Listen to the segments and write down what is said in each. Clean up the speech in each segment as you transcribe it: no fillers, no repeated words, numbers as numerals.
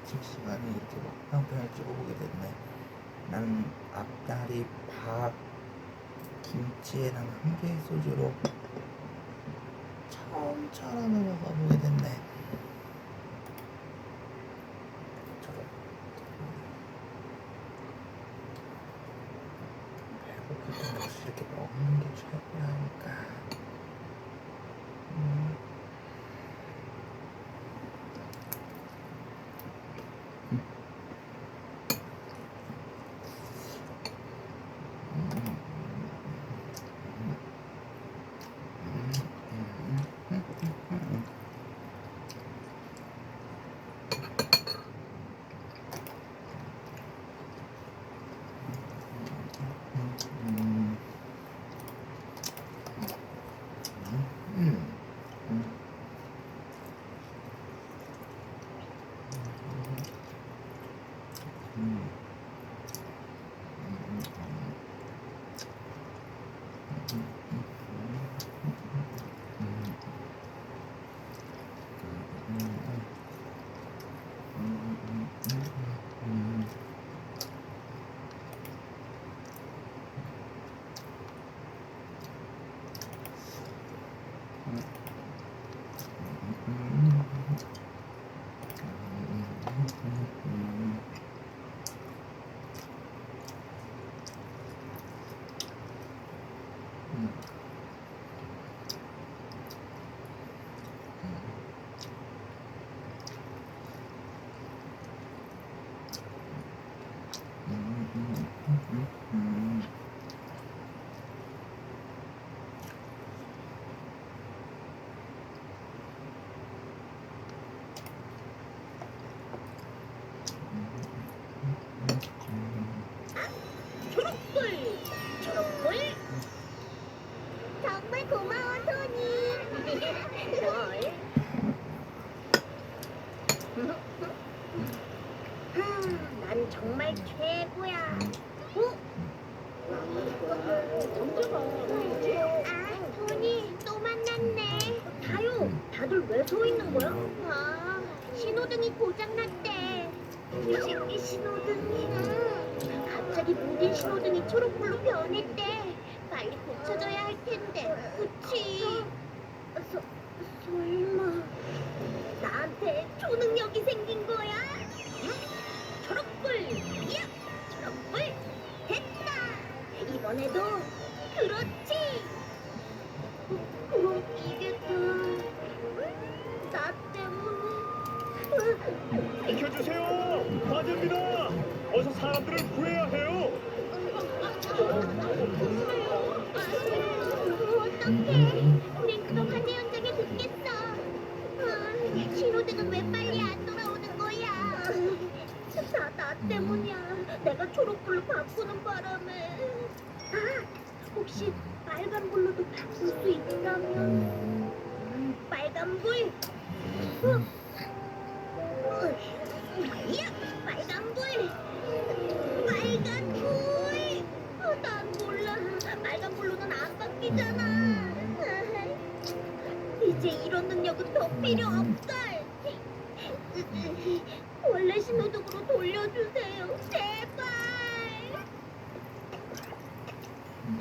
아침 시간에 이렇게 먹방편을 찍어보게 됐네. 나는 앞다리, 밥, 김치에랑 한 개의 소주로 처음처럼 먹어보게 됐네. 배고플 때 역시 이렇게 먹는 게 최고라니까. 초록불, 초록불. 정말 고마워, 토니. 뭘? 난 정말 최고야. 아, 토니, 또 만났네. 다요, 다들 왜 서 있는 거야? 아, 신호등이 고장났대. 신호등이? 갑자기 모든 신호등이 초록불로 변했대. 빨리 고쳐줘야 할 텐데. 그치? 설마 나한테 초능력이 생긴 거야? 응? 초록불! 야! 초록불! 됐다! 이번에도 그렇지! 그럼 이게 다 나 때문에. 비켜주세요! 화재입니다! 어서 사람들을 구해야 해요! 어떡해. 프랭크도 화재 현장에 듣겠어. 신호등은 왜 빨리 안 돌아오는 거야? 나 때문이야. 내가 초록불로 바꾸는 바람에. 아, 혹시 빨간불로도 바꿀 수 있다면? 빨간불. 야, 빨간불. 빨간불. 난 몰라. 빨간불로는 안 바뀌잖아. 이제 이런 능력은 더 필요 없걸. 원래 신호등으로 돌려주세요. 제발.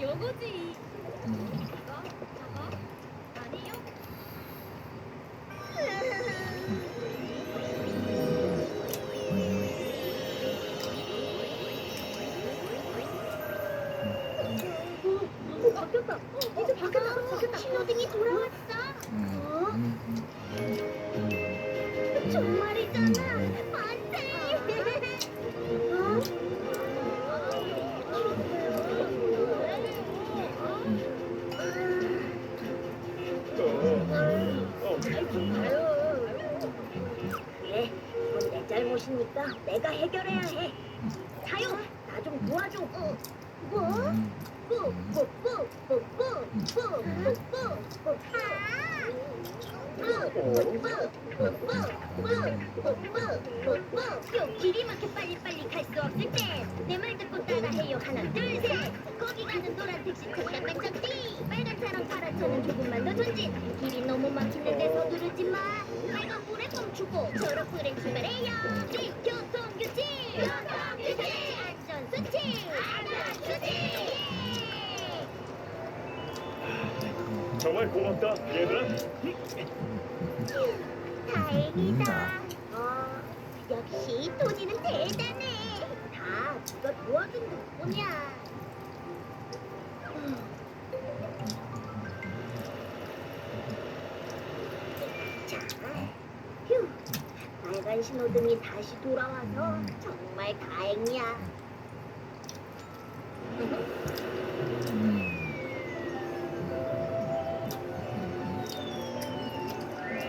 요거지. 저거 아니요. 바뀌었다. 이제 바뀌었다. 신호등이 돌아왔어. 정말이잖아. 만세. 잘좀 봐요. 그래, 이건 내 잘못이니까 내가 해결해야 해. 자요, 나 좀 도와줘. 뭐? 길이 막혀 빨리빨리 갈 수 없을 때 내 말 듣고 따라해요. 하나 둘 셋. 거기 가는 노란 택시 잠깐만 잡지. 빨간 차랑 파란 차는 조금만 더 전진. 길이 너무 막히는데 서두르지 마. 빨간 불에 멈추고 초록불에 출발해요. 교통규칙 안전수칙 정말 고맙다, 얘들아. 다행이다. 역시 토니는 대단해. 다 네가 도와준 덕분이야. 자, 휴. 빨간 신호등이 다시 돌아와서 정말 다행이야.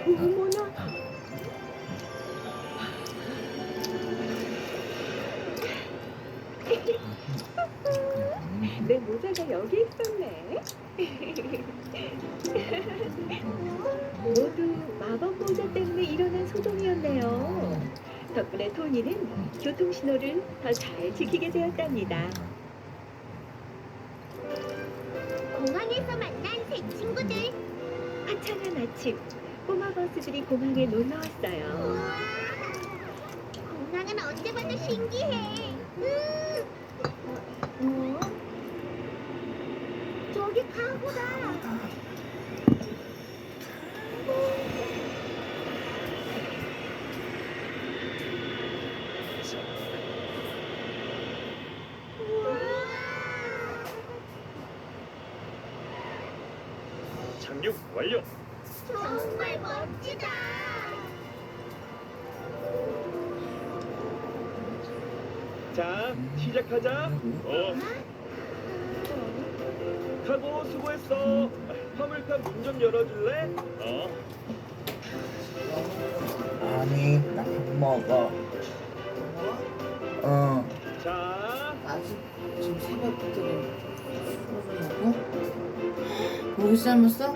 어머나. 내 모자가 여기 있었네. 모두 마법 모자 때문에 일어난 소동이었네요. 덕분에 토니는 교통신호를 더 잘 지키게 되었답니다. 공항에서 만난 새 친구들. 화창한 아침, 꼬마 버스들이 공항에 놀러 왔어요. 우와. 공항은 언제 봐도 신기해. 저기 가구다. 착륙 완료. 정말 멋지다. 자, 시작하자. 카고 수고했어. 화물칸 문 좀 열어줄래? 아니 나 밥 먹어. 자, 아직 지금 새벽부터 먹고 고기 삶았어?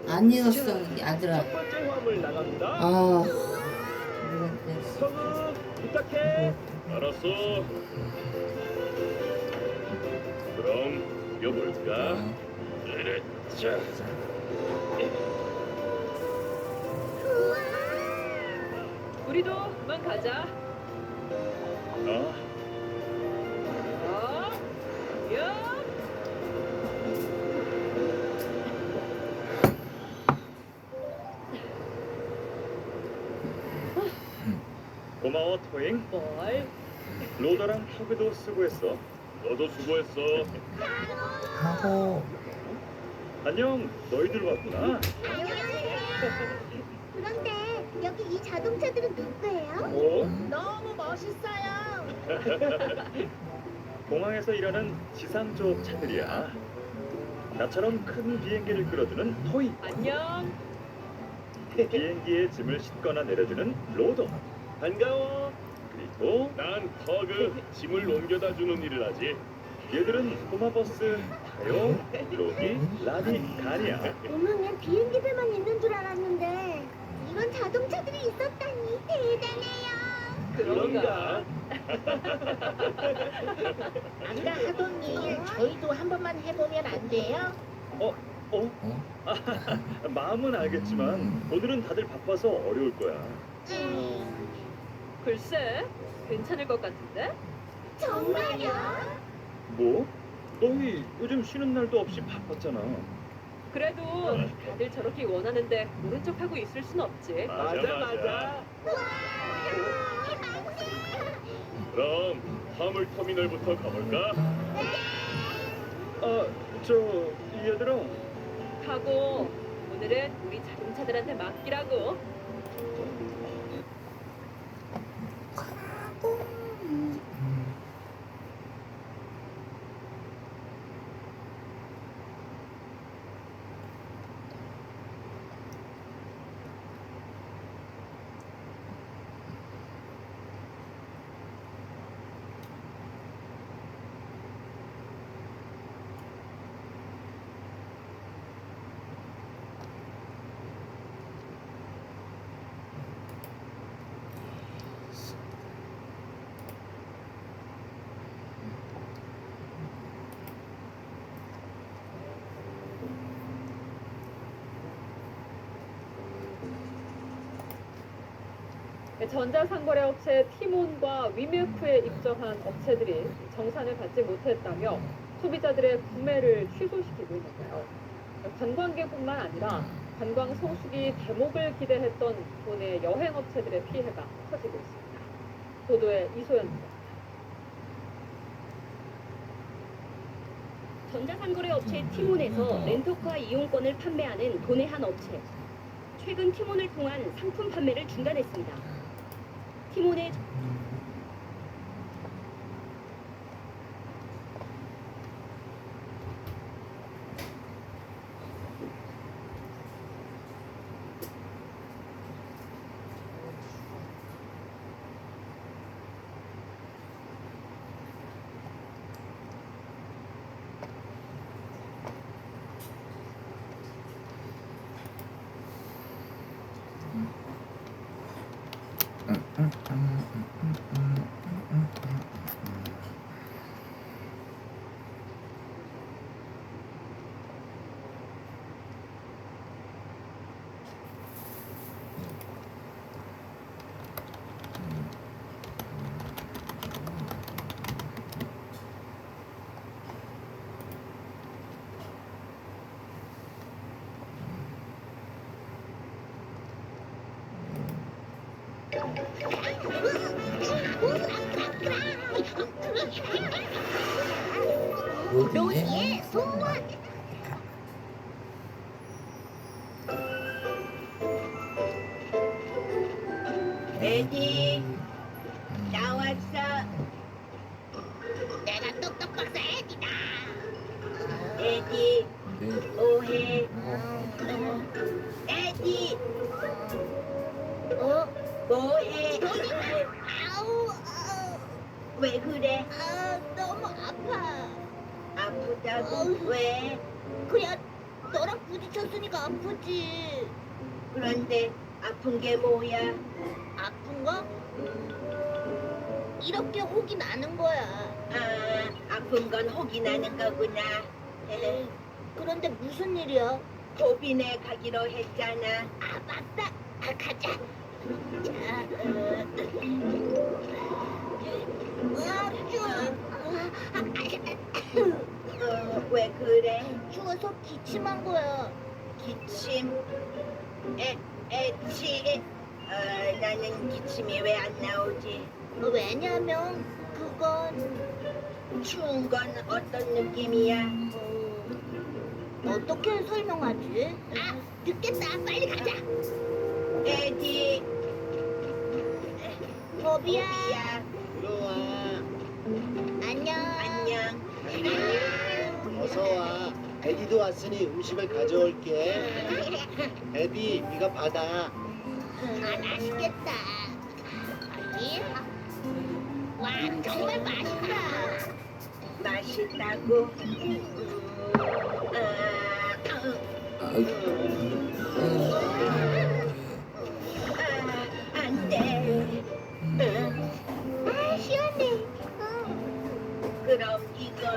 안 익었어 이 아들아. 첫 번째 화물 나갑니다. 아 성우 부탁해. 알았어. 그럼 이겨볼까? 자, 우와. 우리도 그만 가자. 야! 고마워 토잉. 뭘? 로더랑 터그도 수고했어. 너도 수고했어. 하고 안녕, 너희들 왔구나. 안녕하세요. 그런데 여기 이 자동차들은 누구예요? 너무 멋있어요. 공항에서 일하는 지상조업차들이야. 나처럼 큰 비행기를 끌어주는 토이. 안녕. 비행기에 짐을 싣거나 내려주는 로더. 반가워. 그리고 난 터그, 짐을 옮겨다 주는 일을 하지. 얘들은 꼬마버스 타요, 로기, 라디, 가니야. 공항엔 비행기들만 있는 줄 알았는데 이런 자동차들이 있었다니 대단해요. 그런가? 아까 하던 일 저희도 한 번만 해보면 안 돼요? 마음은 알겠지만 오늘은 다들 바빠서 어려울 거야. 글쎄, 괜찮을 것 같은데? 정말요? 뭐? 너희 요즘 쉬는 날도 없이 바빴잖아. 그래도 다들 저렇게 원하는데 모른 척하고 있을 순 없지. 맞아. 그럼 화물 터미널부터 가볼까? 얘들아. 하고 오늘은 우리 자동차들한테 맡기라고. 전자상거래 업체 티몬과 위메프에 입점한 업체들이 정산을 받지 못했다며 소비자들의 구매를 취소시키고 있는데요. 관광객뿐만 아니라 관광 성수기 대목을 기대했던 도내 여행업체들의 피해가 커지고 있습니다. 보도에 이소연 기자. 전자상거래 업체 티몬에서 렌터카 이용권을 판매하는 도내 한 업체. 최근 티몬을 통한 상품 판매를 중단했습니다. 티몬의 로디의 소원. 에디 나왔어. 내가 똑똑박사 에디다. 에디 네. 오해. 에디 뭐해? 아우, 왜 그래? 너무 아파. 아프다고? 왜? 그냥 너랑 부딪혔으니까 아프지. 그런데 아픈 게 뭐야? 아픈 거? 이렇게 혹이 나는 거야. 아, 아픈 건 혹이 나는 거구나. 그런데 무슨 일이야? 도빈에 가기로 했잖아. 아, 맞다. 가자. 자, 왜 그래? 추워서 기침한 거야. 기침? 애치? 나는 기침이 왜 안 나오지? 왜냐면 그건 추운 건 어떤 느낌이야? 어떻게 설명하지? 아, 늦겠다. 빨리 가자. 에디, 버비야. 들어와. 안녕. 안녕. 어서 와. 에디도 왔으니 음식을 가져올게. 에디, 네가 받아. 아, 맛있겠다. 아니? 와, 정말 맛있다. 맛있다고? 안 돼. 아, 시원해. 그럼 이건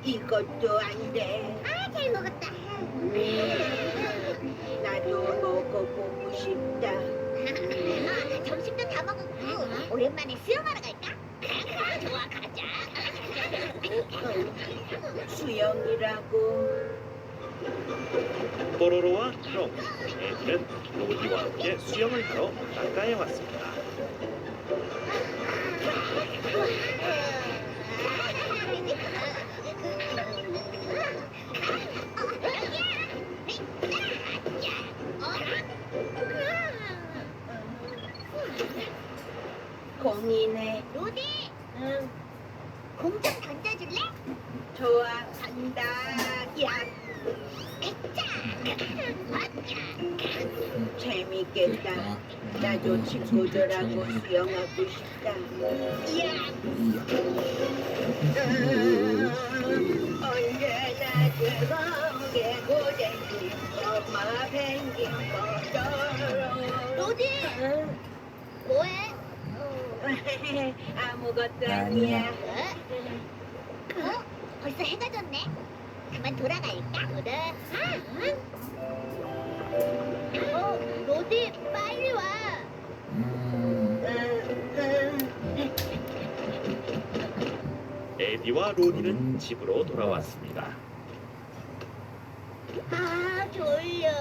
이것도 안 돼. 아, 잘 먹었다. 나도 먹어보고 싶다. 아, 점심도 다 먹었고 오랜만에 수영하러 갈까? 좋아, 가자. 수영이라고. 뽀로로와 크롱, 에디는 로디와 함께 수영을 하러 바닷가에 왔습니다. 공이네. 로디, 응, 공 좀 던져줄래? 좋아, 간다. 야, 재밌겠다. 나도 친구들하고 수영하고 싶다. 야, 언제나 즐거우게 고생이 엄마 펭귄 뽀로로. 로디, 뭐해? 아무것도 아니야. 아니야. 벌써 해가 졌네. 그만 돌아갈까? 그래. 로디 빨리 와. 에디와 로디는 집으로 돌아왔습니다. 아 졸려.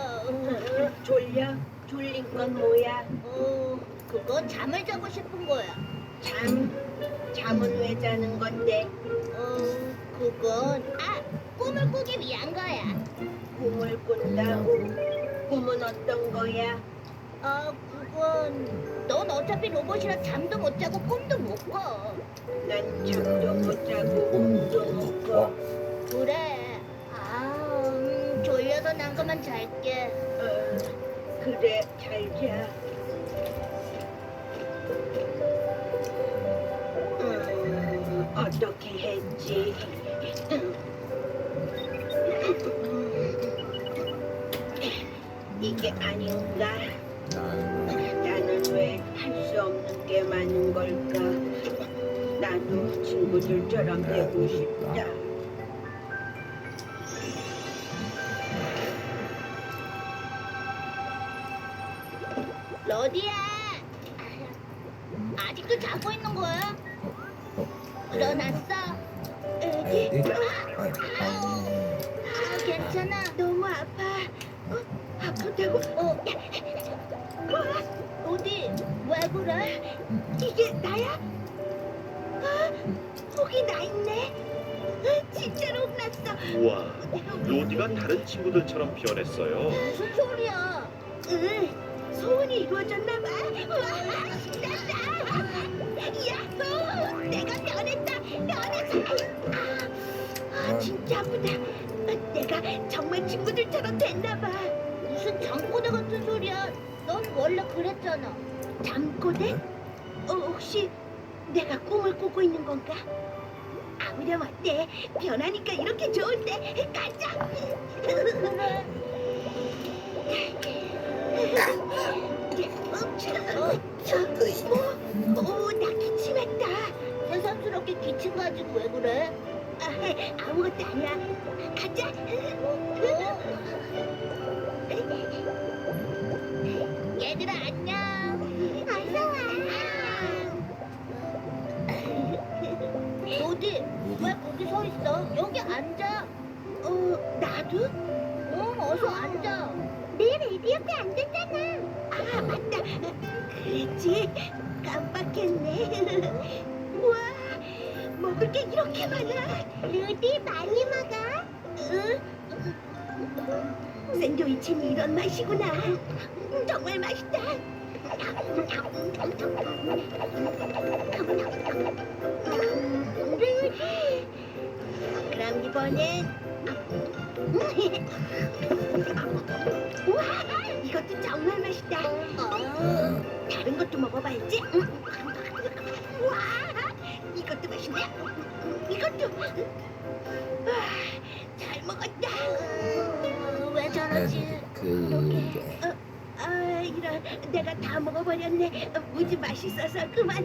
졸려? 졸린 건 뭐야? 그거 잠을 자고 싶은 거야. 잠은 왜 자는 건데? 그건 꿈을 꾸기 위한 거야. 꿈을 꾼다고? 꿈은 어떤 거야? 그건 넌 어차피 로봇이라 잠도 못 자고 꿈도 못 꿔. 난 잠도 못 자고 꿈도 못 꿔. 그래. 졸려서 난 그만 잘게. 그래, 잘 자. 어떻게 했지? 이게 아닌가? 나는 왜 할 수 없는 게 많은 걸까? 나도 친구들처럼 되고 싶다. 러디야. 아직도 자고 있는 거야? 일어났어? 에디? 괜찮아. 너무 아파. 아프다고? 로디, 왜 그래? 이게 나야? 혹이 나 있네. 진짜로 혼났어. 우와, 로디가 다른 친구들처럼 변했어요. 무슨 소리야? 소원이 이루어졌나 봐. 와, 신난다. 야호! 내가 변했다. 변했어. 진짜 아프다. 내가 정말 친구들처럼 됐나 봐. 무슨 잠꼬대 같은 소리야? 넌 원래 그랬잖아. 잠꼬대? 혹시 내가 꿈을 꾸고 있는 건가? 아무렴 어때? 변하니까 이렇게 좋은데. 가자. 나 기침했다. 새삼스럽게 기침 가지고 왜 그래? 아무것도 아니야. 가자. 얘들아 안녕. 어서 와. 로디, 왜 거기 서 있어? 여기 앉아. 나도? 어서 앉아. 내 레디 옆에 앉았잖아. 맞다. 그랬지. 깜빡했네. 우와, 먹을 게 이렇게 많아. 루디 많이 먹어. 샌드위치는 이런 맛이구나. 정말 맛있다. 그럼 이번엔 우와, 이것도 정말 맛있다. 다른 것도 먹어봐야지. 우와, 이것도 맛있네. 이것도. 와, 잘 먹었다. 왜 저러지? 이런, 내가 다 먹어버렸네. 무지 맛있어서 그만.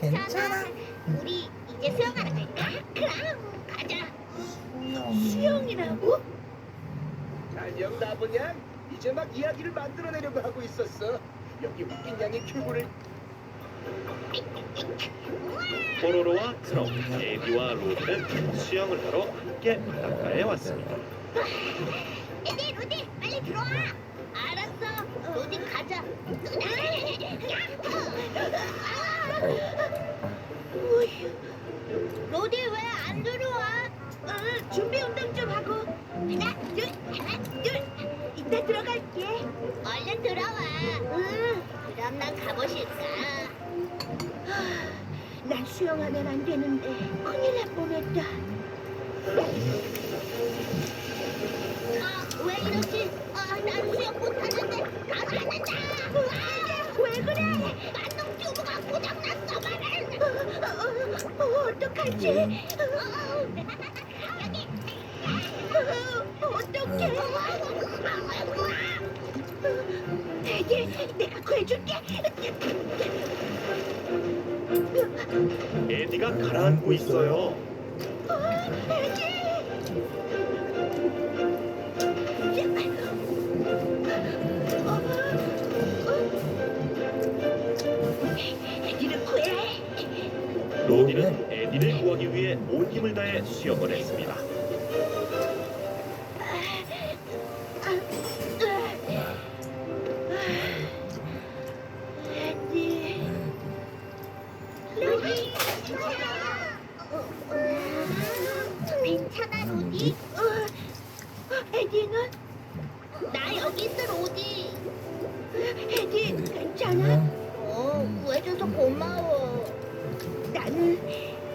괜찮아. 우리 이제 수영하러 갈까? 그럼 가자. 수영이라고? 안녕 나보냐? 이제 막 이야기를 만들어내려고 하고 있었어. 여기 웃긴 양의 큐브를 포로로와 크롬, 에디와 로디는 수영을 하러 함께 바닷가에 왔습니다. 에디, 로디, 빨리 들어와. 알았어. 로디 가자. 로디 왜 안 들어와? 준비 운동 좀 하고. 하나, 둘. 이따 들어갈게. 얼른 들어와. 그럼 난 가보실까? 난 수영하면 안 되는데 큰일 날 뻔했다. 왜 이러지? 난 수영 못하는데 나도 안 한다. 왜 그래? 만능 튜브가 고장났어 말을. 어떡하지? 어떡해? 내가 구해줄게. 에디가 가라앉고 있어요. 에디! 로디를 구하기 위해 온 힘을 다해 수영을 했습니다. 괜찮아, 로디? 에디는? 나 여기 있어, 로디. 에디 괜찮아? 구해줘서 고마워. 나는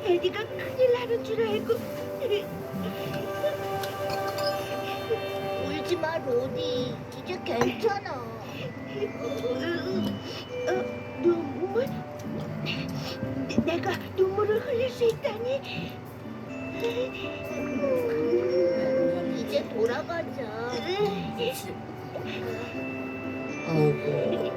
에디가 큰일 나는 줄 알고. 울지 마, 로디. 이제 괜찮아. 눈물? 내가 눈물을 흘릴 수 있다니? 이제 돌아가자. 아이고.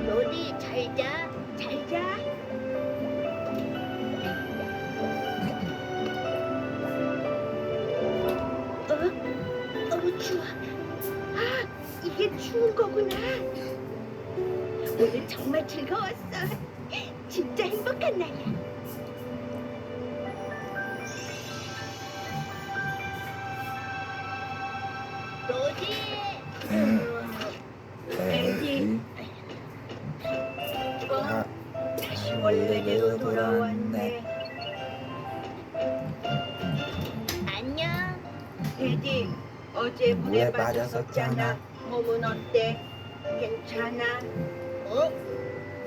로디, 잘 자. 잘 자. 추워. 아, 이게 추운 거구나. 오늘 정말 즐거웠어. 진짜 행복한 날이야. 로디. 에디. 아, 다시 원래대로 돌아왔네. 안녕. 에디, 어제 물에 물에 빠졌었잖아. 몸은 어때? 괜찮아?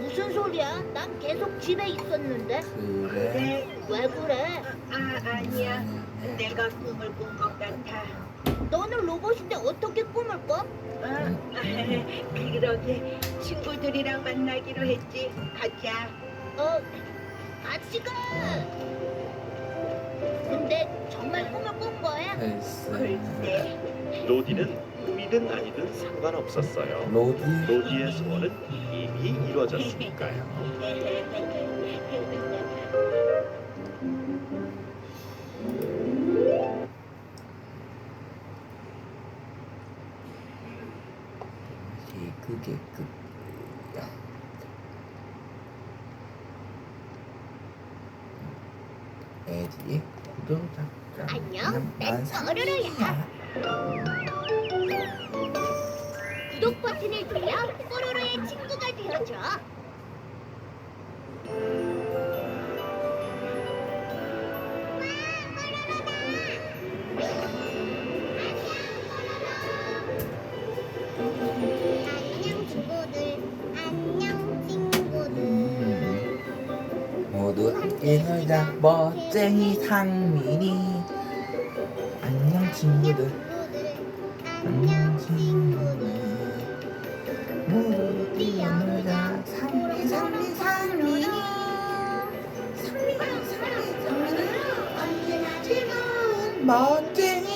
무슨 소리야? 난 계속 집에 있었는데. 그래. 네. 왜 그래? 아니야. 내가 꿈을 꾼 것 같아. 너는 로봇인데 어떻게 꿈을 꿔? 그러게 친구들이랑 만나기로 했지. 가자. 같이 가. 근데 정말 꿈을 꾼 거야? 글쎄. 로디는 꿈이든 아니든 상관없었어요. 로디. 로디의 소원은 이미 이루어졌으니까요. 그게 끝이야. 에디의 구독자. 안녕, 난 뽀로로야. 구독 버튼을 눌러 뽀로로의 친구가 되어줘. 안녕 친구들. 안녕 친구들. 모두 함께 놀자 멋쟁이 상민이. 안녕 친구들. 안녕 친구들. 모두 뛰어놀자 상민이. 상민이 언제나 즐거운 멋쟁이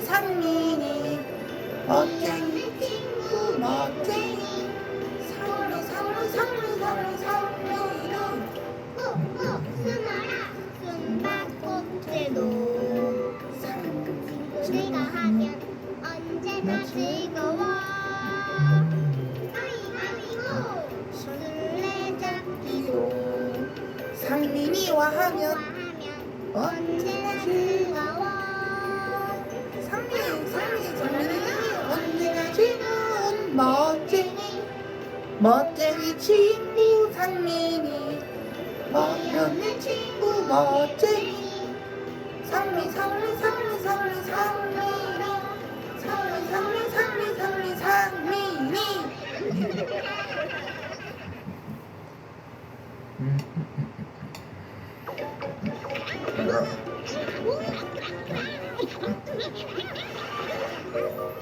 상민이. 멋쟁이 친구 멋쟁이 상민이. 꾹꾹 숨어라 숨바꼭질도 친구들과 하면 언제나 즐거워. 가위바위보 술래잡기도 상민이와 하면 언제나 즐거워. 상민이 언제나 즐거운 멋쟁이 친구 상민이. 멋있는 친구 멋쟁이 상민이.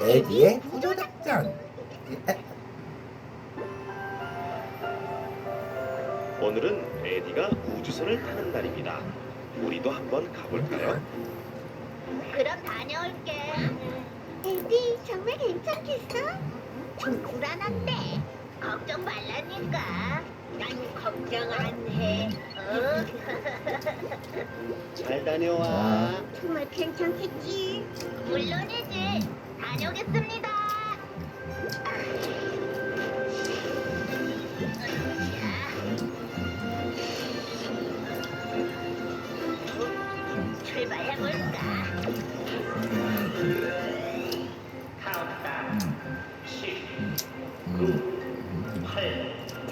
에디의 구조작전. 오늘은 에디가 우주선을 타는 날입니다. 우리도 한번 가볼까요? 그럼 다녀올게. 에디 정말 괜찮겠어? 좀 불안한데. 걱정 말라니까. 난 걱정 안 해. 잘 다녀와. 정말 괜찮겠지? 물론이지. 다녀오겠습니다. 출발해볼까?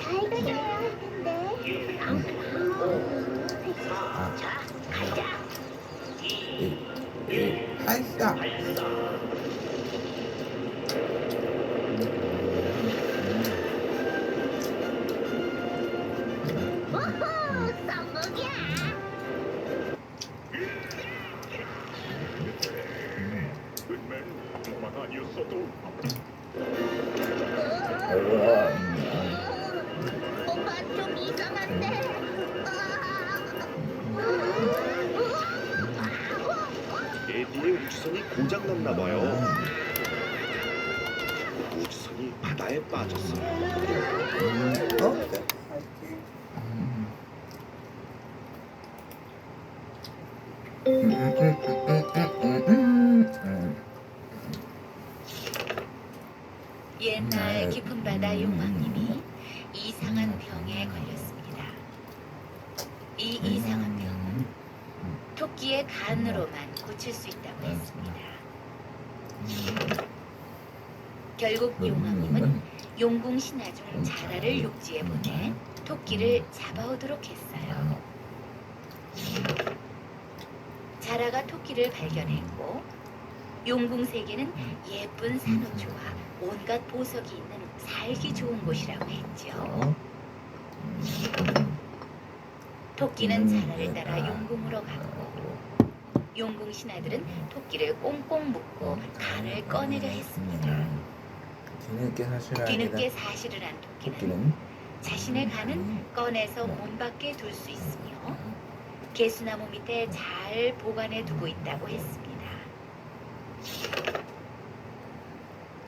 잘 다녀야 할 텐데. 자, 가자. 발사. 오호, 성공이야. 뭔가 좀 이상한데. 에디의 우주선이 고장났나 봐요. 우주선이 바다에 빠졌어요. 옛날 깊은 바다 용왕님이 이상한 병에 걸렸습니다. 이 이상한 병은 토끼의 간으로만 고칠 수 있다고 했습니다. 결국 용왕님은 용궁 신하중 자라를 육지에 보내 토끼를 잡아오도록 했어요. 자라가 토끼를 발견했고 용궁 세계는 예쁜 산호초와 온갖 보석이 있는 살기 좋은 곳이라고 했죠. 토끼는 자라를 따라 용궁으로 갔고 용궁 신하들은 토끼를 꽁꽁 묶고 간을 꺼내려 했습니다. 뒤늦게 사실을 한 토끼는 자신의 간은 꺼내서 몸 밖에 둘 수 있으며 개수나무 밑에 잘 보관해 두고 있다고 했습니다.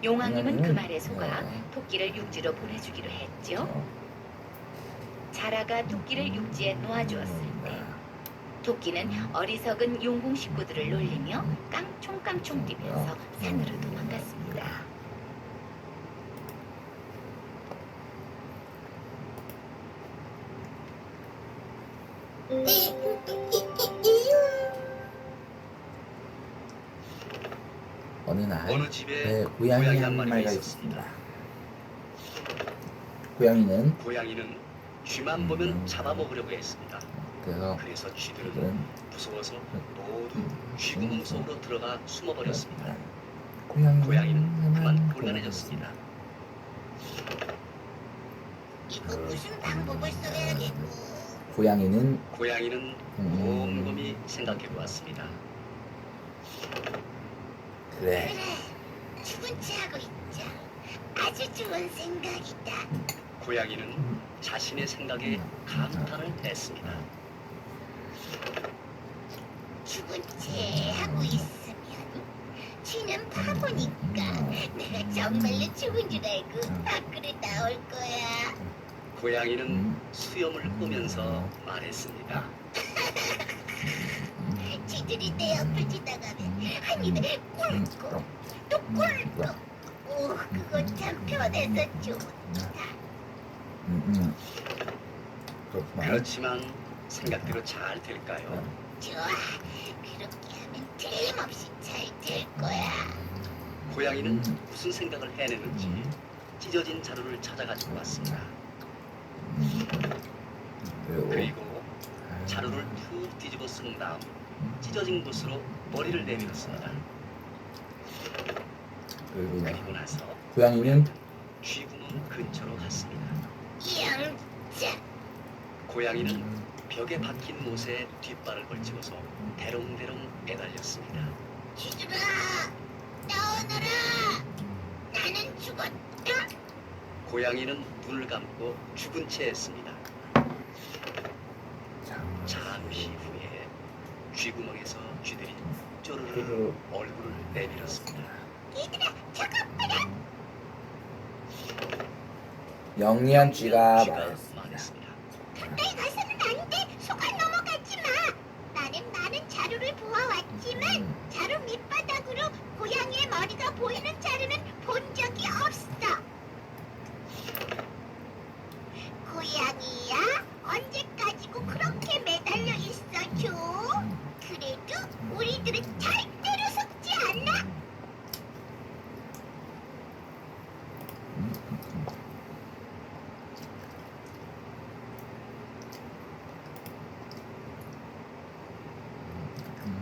용왕님은 그 말에 속아 토끼를 육지로 보내주기로 했죠. 자라가 토끼를 육지에 놓아주었을 때 토끼는 어리석은 용궁 식구들을 놀리며 깡총깡총 뛰면서 산으로 도망갔습니다. 어느 날 어느 집에 네, 고양이 한 마리가 있었습니다. 고양이는 쥐만 보면 잡아먹으려고 했습니다. 그래서 쥐들은 무서워서 모두 쥐구멍 속으로 들어가 숨어버렸습니다. 고양이는 그만 곤란해졌습니다. 이거 무슨 방법을 써야겠고. 고양이는 곰곰이 생각해보았습니다. 그래. 죽은 채 하고 있자. 아주 좋은 생각이다. 고양이는 자신의 생각에 감탄을 했습니다. 죽은 채 하고 있으면 쥐는 바보니까 내가 정말로 죽은 줄 알고 밖으로 나올 거야. 고양이는 수염을 꼬면서 말했습니다. 쥐들이 내 옆을 지나가면 한 입에 꿀꺽 또 꿀꺽. 오, 그거 참 편해서 좋다. 그렇지만 생각대로 잘 될까요? 좋아, 그렇게 하면 틀림없이 잘 될 거야. 고양이는 무슨 생각을 해내는지 찢어진 자루를 찾아가지고 왔습니다. 그리고 자루를 푹 뒤집어 쓴 다음 찢어진 곳으로 머리를 내밀었습니다. 그리고 나서 고양이는 쥐구멍 근처로 갔습니다. 영자. 고양이는 벽에 박힌 못에 뒷발을 걸치고서 대롱대롱 매달렸습니다. 쥐들아, 나오너라. 나는 죽었다. 고양이는 눈을 감고 죽은 채 했습니다. 잠시 후에 쥐구멍에서 쥐들이 쪼르르 얼굴을 내밀었습니다. 얘들아, 잠깐만요. 영리한 쥐가 말했습니다. 가까이 가서는 안 돼. 속아 넘어가지 마. 나는 많은 자루를 보아왔지만 보이는 자루는 본 적이 없어. 고양이야, 언제까지고 그렇게 매달려 있어, 줘? 그래도 우리들은 절대로 속지 않아.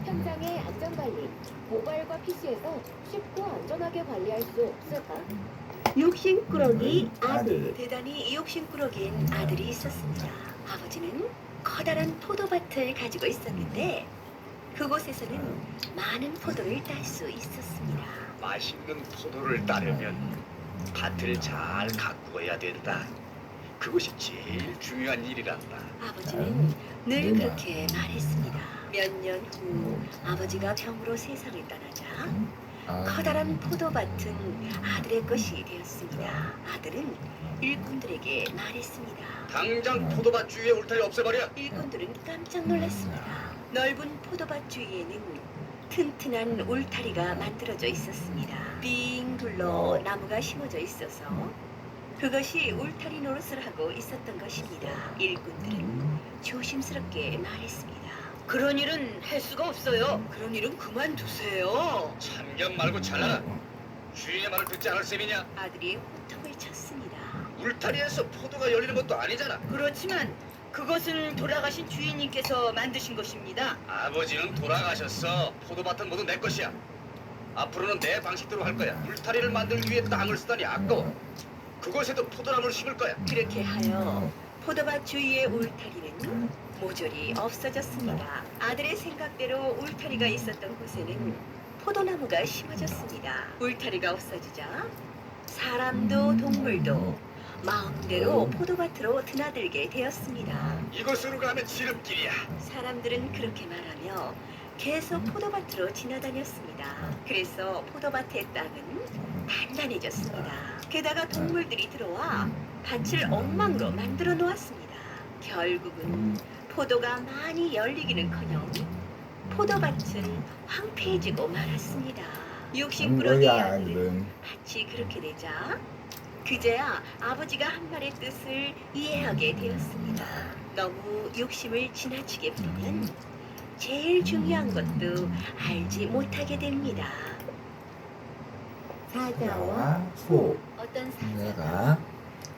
현장의 안전관리, 모바일과 PC에서 쉽고 안전하게 관리할 수 없을까? 욕심꾸러기 아들. 대단히 욕심꾸러기인 아들이 있었습니다. 아버지는 커다란 포도밭을 가지고 있었는데 그곳에서는 많은 포도를 딸 수 있었습니다. 맛있는 포도를 따려면 밭을 잘 가꾸어야 된다. 그것이 제일 중요한 일이란다. 아버지는 늘 그렇게 말했습니다. 몇 년 후 아버지가 병으로 세상을 떠나자 커다란 포도밭은 아들의 것이 되었습니다. 아들은 일꾼들에게 말했습니다. 당장 포도밭 주위에 울타리 없애버려. 일꾼들은 깜짝 놀랐습니다. 넓은 포도밭 주위에는 튼튼한 울타리가 만들어져 있었습니다. 빙 둘러 나무가 심어져 있어서 그것이 울타리 노릇을 하고 있었던 것입니다. 일꾼들은 조심스럽게 말했습니다. 그런 일은 할 수가 없어요. 그런 일은 그만두세요. 참견 말고 잘라라. 주인의 말을 듣지 않을 셈이냐? 아들이 호통을 쳤습니다. 울타리에서 포도가 열리는 것도 아니잖아. 그렇지만 그것은 돌아가신 주인님께서 만드신 것입니다. 아버지는 돌아가셨어. 포도밭은 모두 내 것이야. 앞으로는 내 방식대로 할 거야. 울타리를 만들기 위해 땅을 쓰다니 아까워. 그곳에도 포도나무를 심을 거야. 그렇게 하여 포도밭 주위의 울타리는 모조리 없어졌습니다. 아들의 생각대로 울타리가 있었던 곳에는 포도나무가 심어졌습니다. 울타리가 없어지자 사람도 동물도 마음대로 포도밭으로 드나들게 되었습니다. 이곳으로 가면 지름길이야. 사람들은 그렇게 말하며 계속 포도밭으로 지나다녔습니다. 그래서 포도밭의 땅은 단단해졌습니다. 게다가 동물들이 들어와 밭을 엉망으로 만들어 놓았습니다. 결국은 포도가 많이 열리기는커녕 포도밭은 황폐해지고 말았습니다. 욕심꾸러기 아들은 밭이 그렇게 되자 그제야 아버지가 한 말의 뜻을 이해하게 되었습니다. 너무 욕심을 지나치게 부리면 제일 중요한 것도 알지 못하게 됩니다. 사자와 소. 어떤 사자가 내가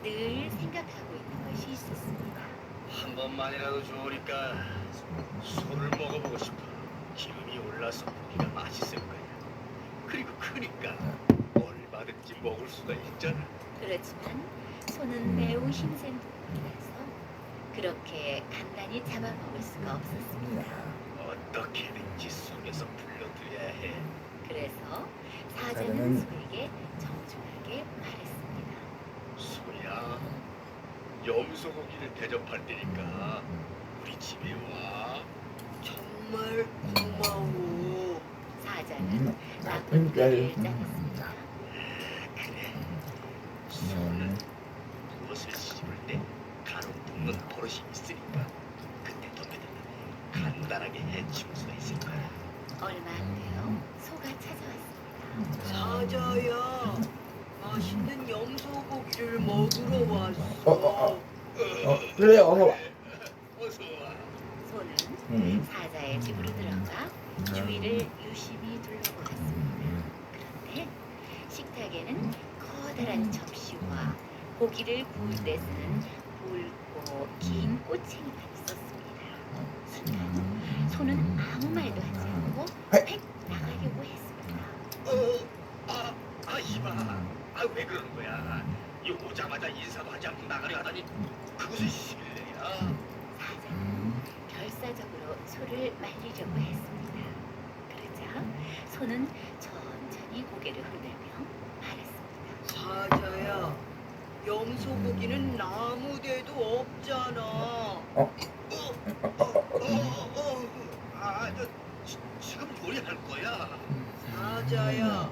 늘 생각하고 있는 것이 있었습니다. 한 번만이라도 좋으니까 소를 먹어보고 싶어. 기름이 올라서 고기가 맛있을 거야. 그리고 크니까 얼마든지 먹을 수가 있잖아. 그렇지만 소는 매우 힘센 동물이라서 그렇게 간단히 잡아먹을 수가 없었습니다. 어떻게든지 속에서 불러들여야 해. 그래서 사자는 소에게 정중하게 말했습니다. 소야, 염소 고기를 대접할 테니까 우리 집에 와. 정말 고마워. 사자는 나쁜 꾀를 짜냈습니다. 그래. 소는 무엇을 씹을 때 가로 붓는 버릇이 있으니까 그때 너희들은 간단하게 해치울 수가 있을 거야. 얼마 안 돼요. 소가 찾아왔습니다. 사자야, 맛있는 염소 고기를 먹으러 왔어. 그래 어머. 어서 와. 소는 사자의 집으로 들어가 주위를 유심히 둘러보았습니다. 그런데 식탁에는 커다란 접시와 고기를 구울 때 쓰는 굵고 긴 꼬챙이가 있었습니다. 순간 소는 아무 말도 하지 않고 획 나가려고 했습니다. 이봐. 왜 그러는 거야? 이 오자마자 인사도 하지 않고 나가려 하다니 그것은 실례야. 사자는 결사적으로 소를 말리려고 했습니다. 그러자 소는 천천히 고개를 흔들며 말했습니다. 사자야, 염소 고기는 아무데도 없잖아. 지금 요리할 거야. 사자야,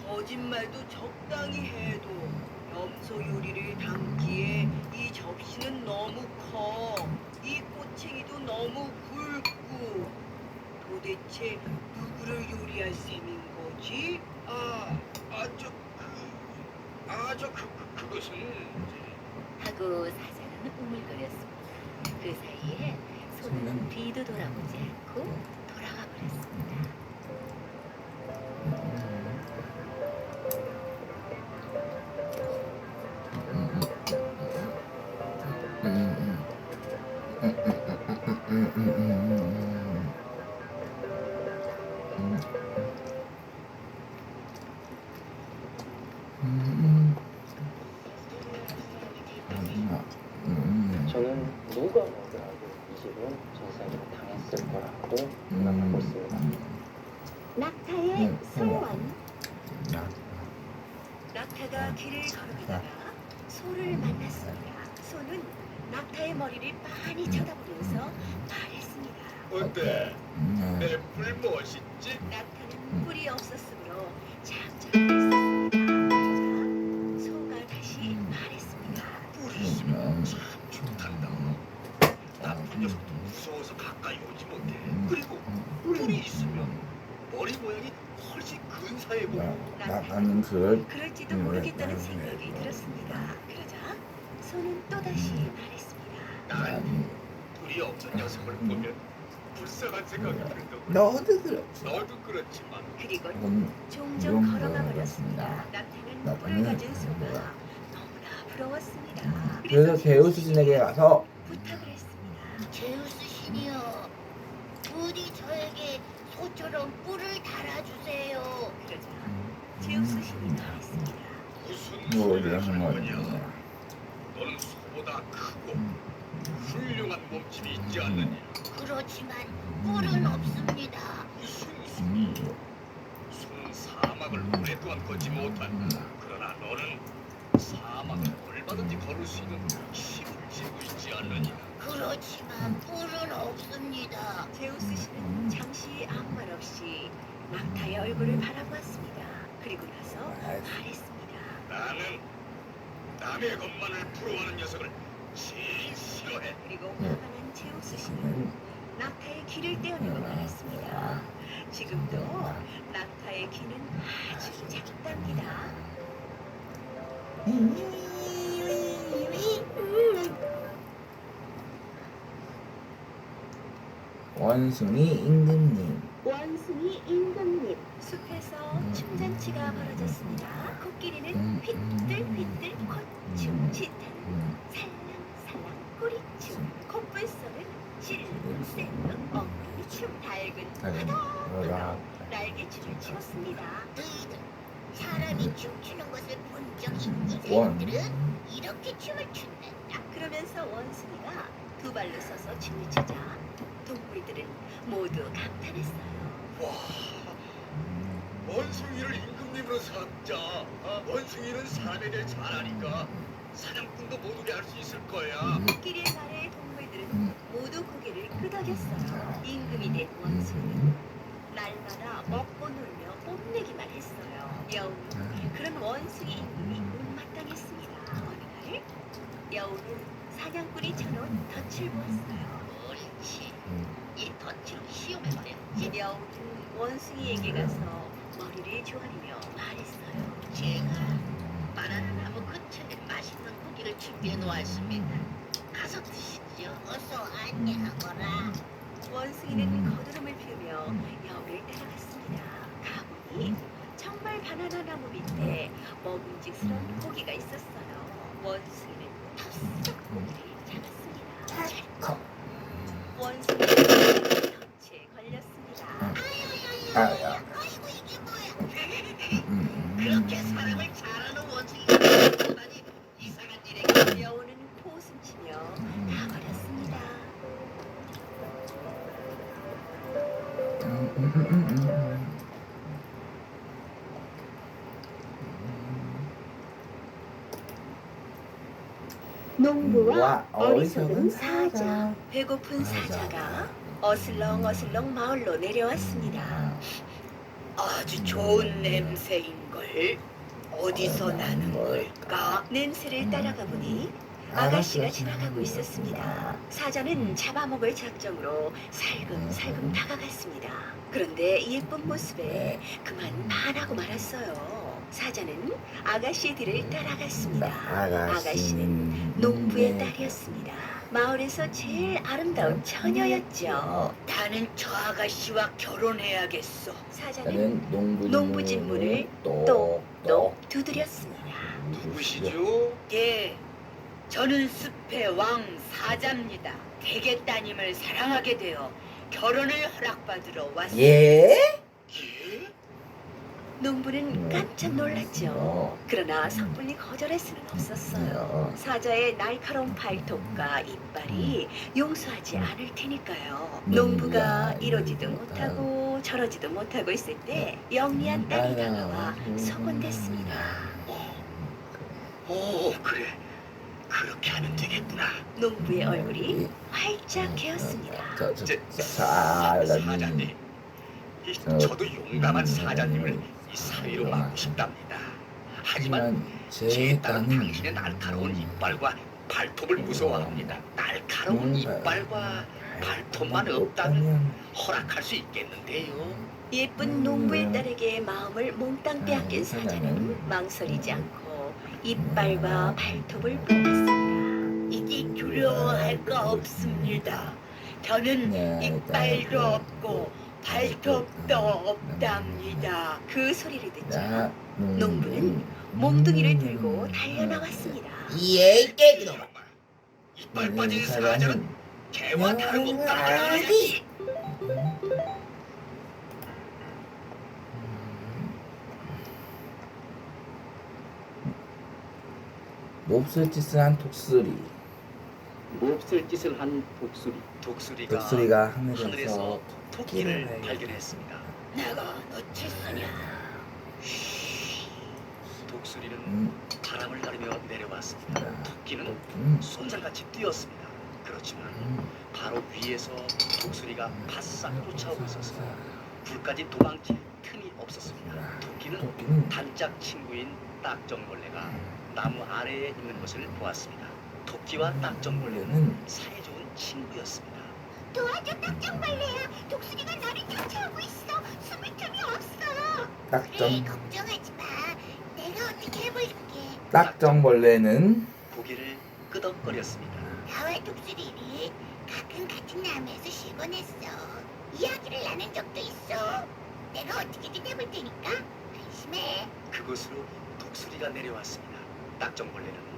거짓말도 적당히 해도 염소 요리를 담기에 이 접시는 너무 커. 이 꼬챙이도 너무 굵고. 도대체 누구를 요리할 셈인 거지? 것은 하고 사자는 우물거렸습니다. 그 사이에 소는 뒤도 돌아보지 않고 돌아가 버렸습니다. 저는 누가 뭐더라도 이 집은 전생에 당했을 거라고 생각하고 있습니다. 낙타의 소원. 낙타가 길을 걸어가다가 소를 만났습니다. 소는 낙타의 머리를 빤히 쳐다보면서 말했습니다. 어때? 내 뿔 멋있지? 낙타는 뿔이 없었으므로 잠잠하고 있었습니다. 그러자 소가 다시 말했습니다. 뿔이 있으면 참 좋단다. 나쁜 녀석도 무서워서 가까이 오지 못해. 그리고 뿔이 있으면 머리 모양이 훨씬 근사해 보여. 나가는 그 그럴지도 모르겠다는 생각이 들었습니다. 그러자 소는 또다시 말했습니다. 난 뿔이 없는 녀석을 보면 불쌍한 생각이 들더군. 너도 그렇지. 너도 그렇지만 그리고 그건 종종 걸어가 버렸습니다. 낙타는 뿔을 가진 소가 너무나 부러웠습니다. 그래서 제우스 신에게 가서 부탁을 했습니다. 제우스 신이여, 부디 저에게 소처럼 뿔을 달아주세요. 그러자 제우스 신이 말했습니다. 무슨 뭐 소리를 이런 하는 거냐. 거냐? 너는 소보다 크고 훌륭한 몸집이 있지 않느냐? 그렇지만 뿔은 없습니다. 무슨 소리? 소는 사막을 오랫동안 걷지 못한다. 그러나 너는 사막을 얼마든지 걸을 수 있는 힘을 지니고 있지 않느냐? 그렇지만 뿔은 없습니다. 제우스 신은 잠시 아무 말 없이 낙타의 얼굴을 바라보았습니다. 그리고 나서 말했습니다. 나는 남의 것만을 부러워하는 녀석을 제일 싫어해. 그리고 화가 난 제우스 신은 낙타의 귀를 떼어내고 말했습니다. 지금도 낙타의 귀는 아주 작답니다. 원숭이 임금님. 원숭이 임금님. 숲에서 춤잔치가 벌어졌습니다. 코끼리는 휘뚤휘뚤 콧춤, 짙은 살랑살랑 꼬리춤, 콧불소는 실룩셀룩 엉덩이춤, 달근 하다 날개춤을 추었습니다. 너희들 사람이 춤추는 것을 본 적 있니? 원. 새들은 이렇게 춤을 춘단다. 그러면서 원숭이가 두 발로 서서 춤을 추자 동물들은 모두 감탄했어요. 와, 원숭이를 임금님으로 삼자. 원숭이는 사람에 대해 잘 아니까 사냥꾼도 못 오게 할 수 있을 거야. 코끼리의 말에 동물들은 모두 고개를 끄덕였어요. 임금이 된 원숭이는 날마다 먹고 놀며 뽐내기만 했어요. 여우는 그런 원숭이 임금이 못마땅했습니다. 어느 날 여우는 사냥꾼이 쳐놓은 덫을 보았어요. 옳지. 이 덫으로 시험해버렸지. 여우는 원숭이에게 가서 머리를 조아리며 말했어요. 제가 바나나 나무 근처에 맛있는 고기를 준비해 놓았습니다. 가서 드시죠. 어서 안녕하거라. 원숭이는 거드름을 피우며 여우를 따라갔습니다. 가보니 정말 바나나 나무 밑에 먹음직스러운 고기가 있었어요. 원숭이는 덥석 고기를 잡았습니다. 원숭이는 덫에 걸렸습니다. 아야. 아이고 이게 뭐야? 그렇게 사람을 잘하는 원숭이가 나니 이상한 일에 여우는 포숨치며 가버렸습니다. 농부와 어리석은 사자. 배고픈 사자가 어슬렁어슬렁 마을로 내려왔습니다. 아주 좋은 냄새인걸. 어디서 나는 걸까? 냄새를 따라가 보니 아가씨가 지나가고 있었습니다. 사자는 잡아먹을 작정으로 살금살금 다가갔습니다. 그런데 예쁜 모습에 그만 반하고 말았어요. 사자는 아가씨의 뒤를 따라갔습니다. 아가씨는 아가씨는 농부의 딸이었습니다. 마을에서 제일 아름다운 처녀였죠. 나는 저 아가씨와 결혼해야겠어. 사자는 농부집 문을 똑똑 두드렸습니다. 누구시죠? 예, 저는 숲의 왕 사자입니다. 대개 따님을 사랑하게 되어 결혼을 허락받으러 왔습니다. 예? 예? 농부는 깜짝 놀랐죠. 그러나 섣불리 거절할 수는 없었어요. 사자의 날카로운 발톱과 이빨이 용서하지 않을 테니까요. 농부가 이러지도 못하고 저러지도 못하고 있을 때 영리한 딸이 다가와 소곤댔습니다. 오, 그래. 그렇게 하면 되겠구나. 농부의 얼굴이 활짝 개었습니다. 사자님, 저도 용감한 사자님을 이 사위로 맡고 싶답니다. 하지만 제 딸은 당신의 날카로운 이빨과 발톱을 무서워합니다. 날카로운 이빨과 발톱만 없다면 허락할 수 있겠는데요. 예쁜 농부의 딸에게 마음을 몽땅 빼앗긴 사자는 망설이지 않고 이빨과 발톱을 뽑았습니다. 이제 두려워할 거 없습니다. 저는 이빨도 없고 발톱도 없답니다. 그 소리를 듣자 농부는 몽둥이를 들고 달려나왔습니다. 예, 깨기놈아. 이빨 빠진 사자는 개와 다름없다는 거지. 몹쓸 짓을 한 독수리. 몹쓸 짓을 한 독수리가 하늘에서 하늘에서 토끼를 발견했습니다. 내가 너 칠수냐? 독수리는 바람을 가르며 내려왔습니다. 토끼는 손살같이 뛰었습니다. 그렇지만 바로 위에서 독수리가 바싹 쫓아오고 있어서 불까지 도망칠 틈이 없었습니다. 토끼는 단짝 친구인 딱정벌레가 나무 아래에 있는 것을 보았습니다. 토끼와 딱정벌레는 사이좋은 친구였습니다. 도와줘, 딱정벌레야. 독수리가 나를 쫓아오고 있어. 숨을 틈이 없어. 그래, 걱정하지 마. 내가 어떻게 해볼게. 딱정벌레는 고개를 끄덕거렸습니다. 나와 독수리는 가끔 같은 나무에서 쉬곤 했어. 이야기를 나눈 적도 있어. 내가 어떻게든 해볼 테니까 안심해. 그곳으로 독수리가 내려왔습니다. 딱정벌레는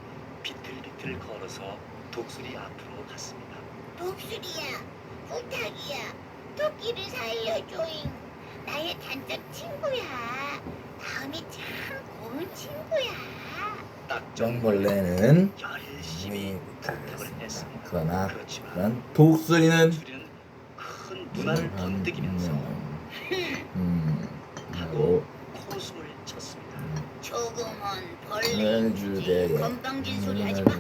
비틀비틀 걸어서 독수리 앞으로 갔습니다. 독수리야, 부탁이야. 토끼를 살려줘잉. 나의 단짝 친구야. 마음이 참 고운 친구야. 딱정벌레는 열심히 부탁을 했습니다. 그러나 그렇지만 독수리는 독수리는 큰 눈알을 번뜩이면서 하고 코웃음을 쳤습니다. 조그만 벌레인지 건방진 소리 하지 마.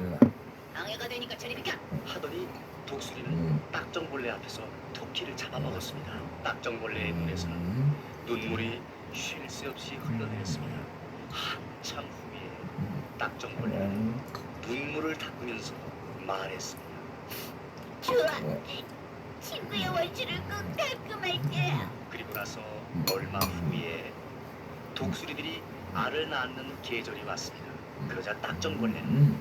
방해가 되니까 저리 비켜. 하더니 독수리는 딱정벌레 앞에서 토끼를 잡아먹었습니다. 딱정벌레의 눈에서는 눈물이 쉴 새 없이 흘러내렸습니다. 한참 후에 딱정벌레는 눈물을 닦으면서 말했습니다. 좋아. 친구의 원수를 꼭 달끔할게. 그리고 나서 얼마 후에 독수리들이 알을 낳는 계절이 왔습니다. 그러자 딱정벌레는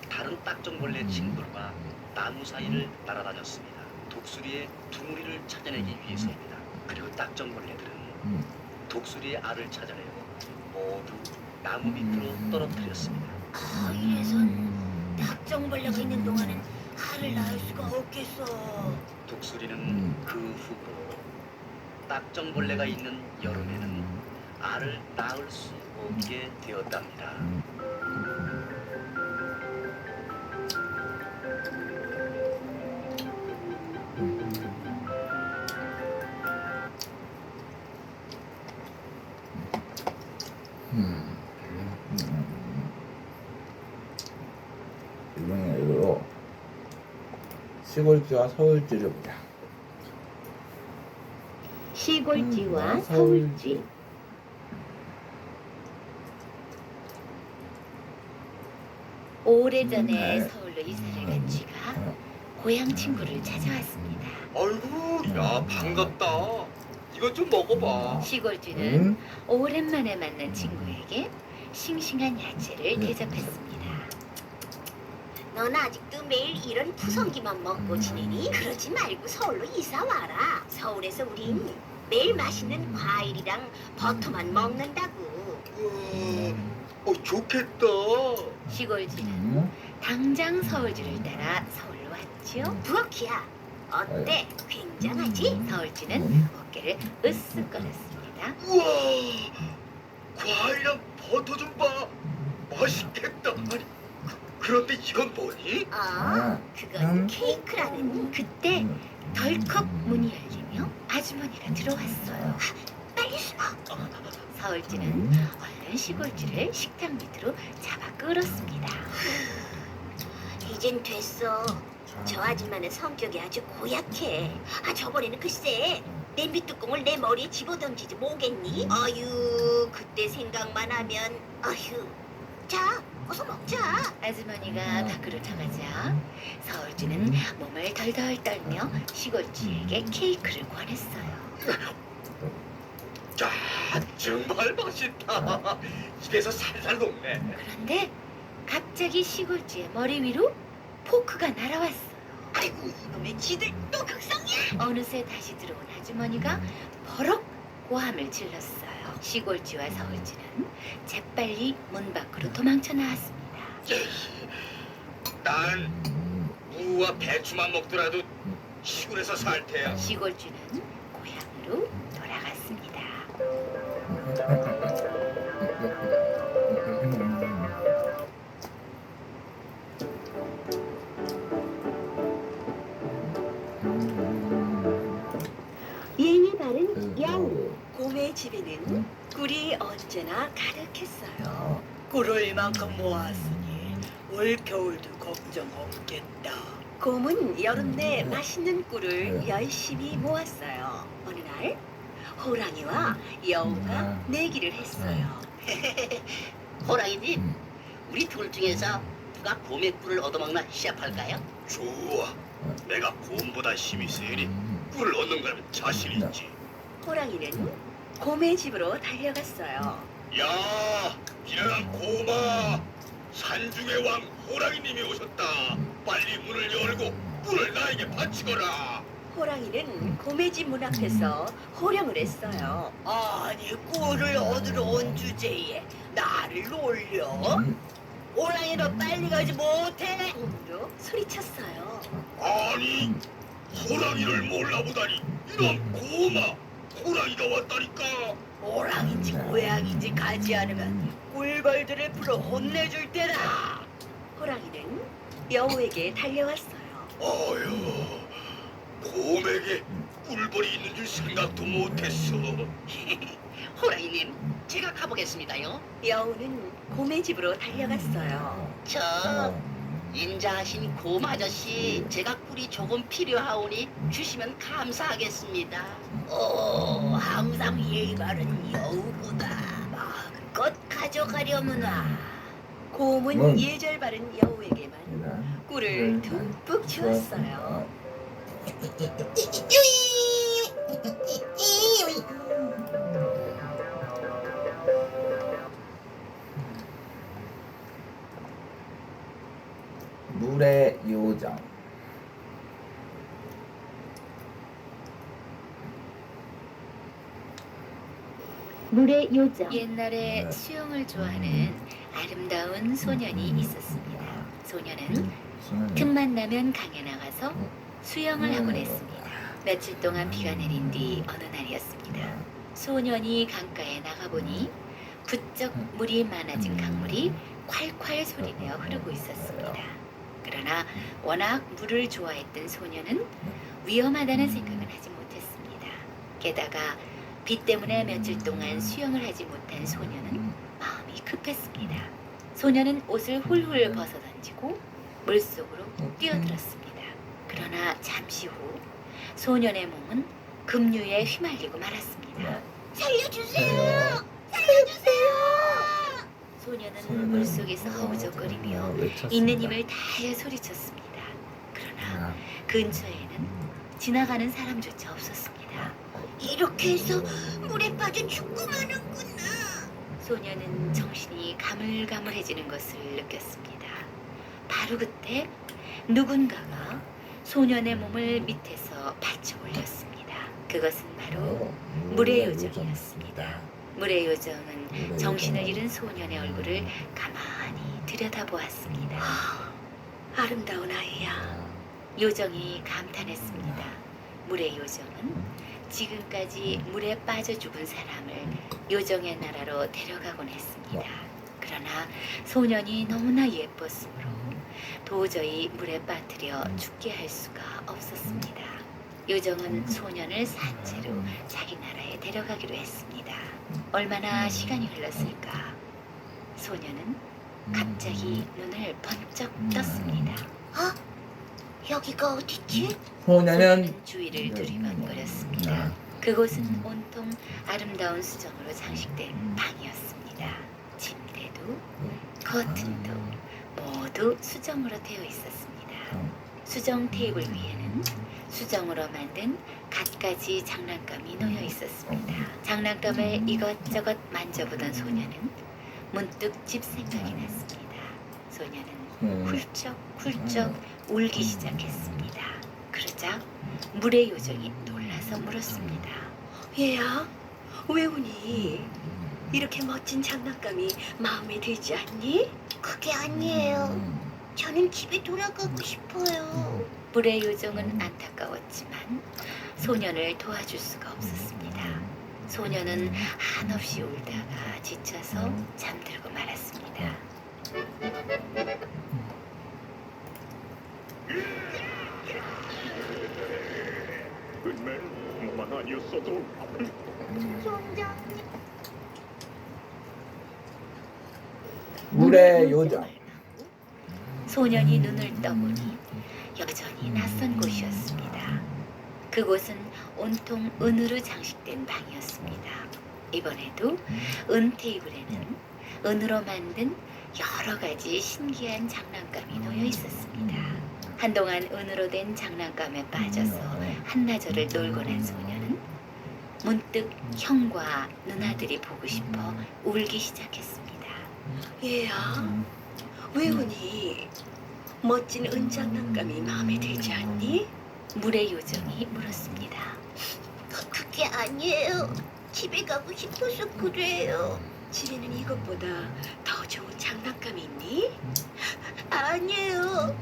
다른 딱정벌레 친구들과 나무 사이를 날아다녔습니다. 독수리의 둥우리를 찾아내기 위해서입니다. 그리고 딱정벌레들은 독수리의 알을 찾아내어 모두 나무 밑으로 떨어뜨렸습니다. 이래서 딱정벌레가 있는 동안은 알을 낳을 수가 없겠어. 독수리는 그 후로 딱정벌레가 있는 여름에는 알을 낳을 수 없게 되었답니다. 이번에로 시골지와 서울지를 보자. 시골지와 서울지. 오래전에 서울로 이사를 간 쥐가 고향 친구를 찾아왔습니다. 아이고, 야 반갑다. 이거 이것 좀 먹어봐. 시골쥐는 오랜만에 만난 친구에게 싱싱한 야채를 대접했습니다. 넌 아직도 매일 이런 푸성기만 먹고 지내니? 그러지 말고 서울로 이사 와라. 서울에서 우린 매일 맛있는 과일이랑 버터만 먹는다고. 좋겠다. 시골쥐는 당장 서울쥐를 따라 서울로 왔지요. 부엌이야. 어때? 굉장하지? 서울쥐는 어깨를 으쓱 거렸습니다. 우와, 과일이랑 버터 좀 봐. 맛있겠다. 아니, 그런데 이건 뭐니? 그건 케이크라는. 그때 덜컥 문이 열리며 아주머니가 들어왔어요. 빨리 숨어. 서울쥐는 얼른 시골쥐를 식탁 밑으로 잡아 끌었습니다. 이젠 됐어. 저 아줌마는 성격이 아주 고약해. 저번에는 글쎄 냄비 뚜껑을 내 머리에 집어던지지 뭐겠니? 아유, 그때 생각만 하면 아휴. 자, 어서 먹자. 아주머니가 밖으로 나가자 서울쥐는 몸을 덜덜 떨며 시골쥐에게 케이크를 권했어요. 자, 정말 맛있다. 입에서 살살 녹네. 그런데 갑자기 시골쥐의 머리 위로 포크가 날아왔어요. 아이고, 이놈의 쥐들 또 극성이야. 어느새 다시 들어온 아주머니가 버럭 고함을 질렀어요. 시골쥐와 서울쥐는 재빨리 문 밖으로 도망쳐 나왔습니다. 난 무와 배추만 먹더라도 시골에서 살 테야. 시골쥐는 고향으로 돌아갔습니다. 예의 바른 여우. 곰의 집에는 꿀이 언제나 가득했어요. 꿀을 이만큼 모았으니 올 겨울도 걱정 없겠다. 곰은 여름 내 맛있는 꿀을 열심히 모았어요. 어느 날 호랑이와 여우가 내기를 했어요. 호랑이님, 우리 둘 중에서 누가 곰의 꿀을 얻어먹나 시합할까요? 좋아. 내가 곰보다 힘이 세니 꿀을 얻는 거라면 자신 있지. 호랑이는 곰의 집으로 달려갔어요. 야, 비련한 곰아. 산중의 왕 호랑이님이 오셨다. 빨리 문을 열고 꿀을 나에게 바치거라. 호랑이는 곰의 집 문 앞에서 호령을 했어요. 아니, 꿀을 얻으러 온 주제에 나를 놀려? 호랑이 너 빨리 가지 못해? 곰으로 소리쳤어요. 아니, 호랑이를 몰라보다니. 이런 곰아, 호랑이가 왔다니까. 호랑인지 고양인지 가지 않으면 꿀벌들을 불러 혼내줄 때다. 호랑이는 여우에게 달려왔어요. 아유, 곰에게 꿀벌이 있는 줄 생각도 못했어. 호랑이님, 제가 가보겠습니다요. 여우는 곰의 집으로 달려갔어요. 저 인자하신 곰 아저씨, 제가 꿀이 조금 필요하오니 주시면 감사하겠습니다. 항상 예의 바른 여우보다 마음껏 가져가려무나. 곰은 예절 바른 여우에게만 꿀을 듬뿍 주었어요. 물의 요정. 물의 요정. 옛날에 수영을 좋아하는 아름다운 소년이 있었습니다. 소년은 틈만 나면 강에 나가서 수영을 하곤 했습니다. 며칠 동안 비가 내린 뒤 어느 날이었습니다. 소년이 강가에 나가보니 부쩍 물이 많아진 강물이 콸콸 소리내어 흐르고 있었습니다. 그러나 워낙 물을 좋아했던 소년은 위험하다는 생각은 하지 못했습니다. 게다가 비 때문에 며칠 동안 수영을 하지 못한 소년은 마음이 급했습니다. 소년은 옷을 훌훌 벗어던지고 물속으로 뛰어들었습니다. 그러나 잠시 후 소년의 몸은 급류에 휘말리고 말았습니다. 살려주세요! 살려주세요! 소년은 물속에서 허우적거리며 있는 힘을 다해 소리쳤습니다. 그러나 근처에는 지나가는 사람조차 없었습니다. 이렇게 해서 물에 빠져 죽고 마는구나. 소녀는 정신이 가물가물해지는 것을 느꼈습니다. 바로 그때 누군가가 소년의 몸을 밑에서 받쳐 올렸습니다. 그것은 바로 물의 요정이었습니다. 물의 요정은 정신을 잃은 소년의 얼굴을 가만히 들여다보았습니다. 아름다운 아이야. 요정이 감탄했습니다. 물의 요정은 지금까지 물에 빠져 죽은 사람을 요정의 나라로 데려가곤 했습니다. 그러나 소년이 너무나 예뻤으므로 도저히 물에 빠뜨려 죽게 할 수가 없었습니다. 요정은 소년을 산채로 자기 나라에 데려가기로 했습니다. 얼마나 시간이 흘렀을까? 소년은 갑자기 눈을 번쩍 떴습니다. 여기가 어디지? 소녀는 주위를 두리번거렸습니다. 그곳은 온통 아름다운 수정으로 장식된 방이었습니다. 침대도 커튼도 모두 수정으로 되어 있었습니다. 수정 테이블 위에는 수정으로 만든 갖가지 장난감이 놓여 있었습니다. 장난감을 이것저것 만져보던 소녀는 문득 집 생각이 났습니다. 소녀는 훌쩍훌쩍 울기 시작했습니다. 그러자 물의 요정이 놀라서 물었습니다. 얘야, 왜 우니? 이렇게 멋진 장난감이 마음에 들지 않니? 그게 아니에요. 저는 집에 돌아가고 싶어요. 물의 요정은 안타까웠지만 소년을 도와줄 수가 없었습니다. 소년은 한없이 울다가 지쳐서 잠들고 말았습니다. 은맨 너만 아니었어도 선장님. 물의 요정. 소년이 눈을 떠보니 여전히 낯선 곳이었습니다. 그곳은 온통 은으로 장식된 방이었습니다. 이번에도 은 테이블에는 은으로 만든 여러 가지 신기한 장난감이 놓여 있었습니다. 한동안 은으로 된 장난감에 빠져서 한나절을 놀고 난 소녀는 문득 형과 누나들이 보고 싶어 울기 시작했습니다. 얘야, 왜 우니? 멋진 은 장난감이 마음에 들지 않니? 물의 요정이 물었습니다. 그게 아니에요. 집에 가고 싶어서 그래요. 집에는 이것보다 더 좋은 장난감이 있니? 아니에요.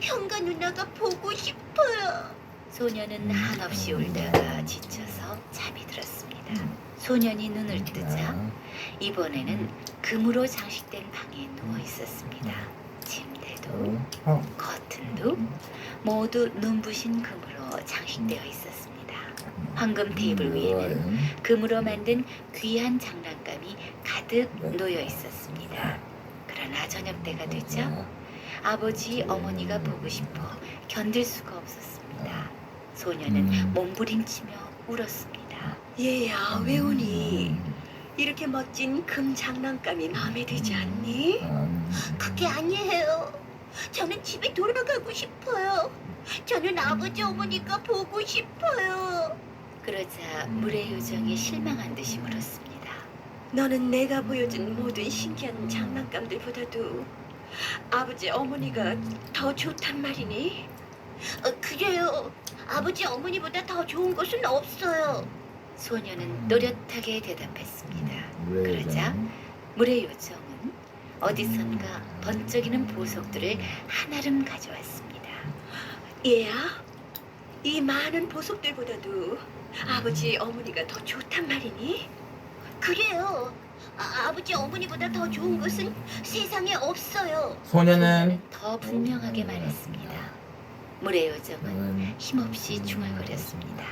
형과 누나가 보고 싶어요. 소녀는 한없이 울다가 지쳐서 잠이 들었습니다. 소년이 눈을 뜨자 이번에는 금으로 장식된 방에 누워 있었습니다. 침대도 커튼도 모두 눈부신 금으로 장식되어 있었습니다. 황금 테이블 위에는 금으로 만든 귀한 장난감이 가득 놓여 있었습니다. 그러나 저녁 때가 되자 아버지, 어머니가 보고 싶어 견딜 수가 없었습니다. 소녀는 몸부림치며 울었습니다. 얘야, 왜 우니? 이렇게 멋진 금 장난감이 마음에 들지 않니? 그게 아니에요. 저는 집에 돌아가고 싶어요. 저는 아버지, 어머니가 보고 싶어요. 그러자 물의 요정이 실망한 듯이 물었습니다. 너는 내가 보여준 모든 신기한 장난감들보다도 아버지, 어머니가 더 좋단 말이니? 그래요. 아버지, 어머니보다 더 좋은 것은 없어요. 소녀는 또렷하게 대답했습니다. 그러자 물의 요정은 어디선가 번쩍이는 보석들을 한아름 가져왔습니다. 얘야, 이 많은 보석들보다도 아버지, 어머니가 더 좋단 말이니? 그래요. 아버지, 어머니보다 더 좋은 것은 세상에 없어요. 소녀는 더 분명하게 말했습니다. 물의 요정은 힘없이 중얼거렸습니다.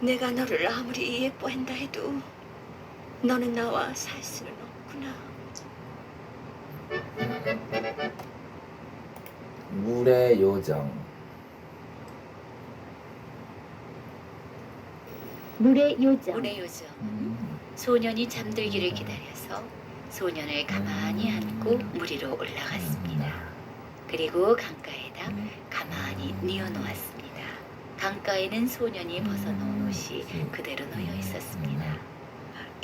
내가 너를 아무리 예뻐한다 해도 너는 나와 살 수는 없구나. 물의 요정. 물의 요정. 물의 요정은 소년이 잠들기를 기다려서 소년을 가만히 안고 물 위로 올라갔습니다. 그리고 강가에다 가만히 뉘어놓았습니다. 강가에는 소년이 벗어놓은 옷이 그대로 놓여 있었습니다.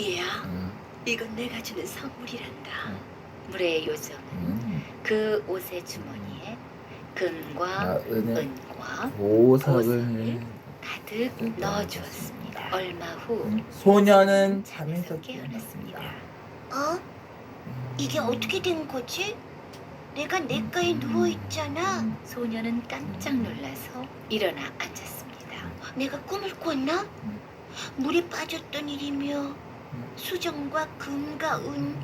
얘야, 이건 내가 주는 선물이란다. 물의 요정은 그 옷의 주머니에 금과 은과 보석을 가득 넣어주었습니다. 얼마 후 소녀는 잠에서 깨어났습니다. 어? 이게 어떻게 된 거지? 내가 냇가에 누워 있잖아. 소녀는 깜짝 놀라서 일어나 앉았습니다. 내가 꿈을 꿨나? 물에 빠졌던 일이며 수정과 금과 은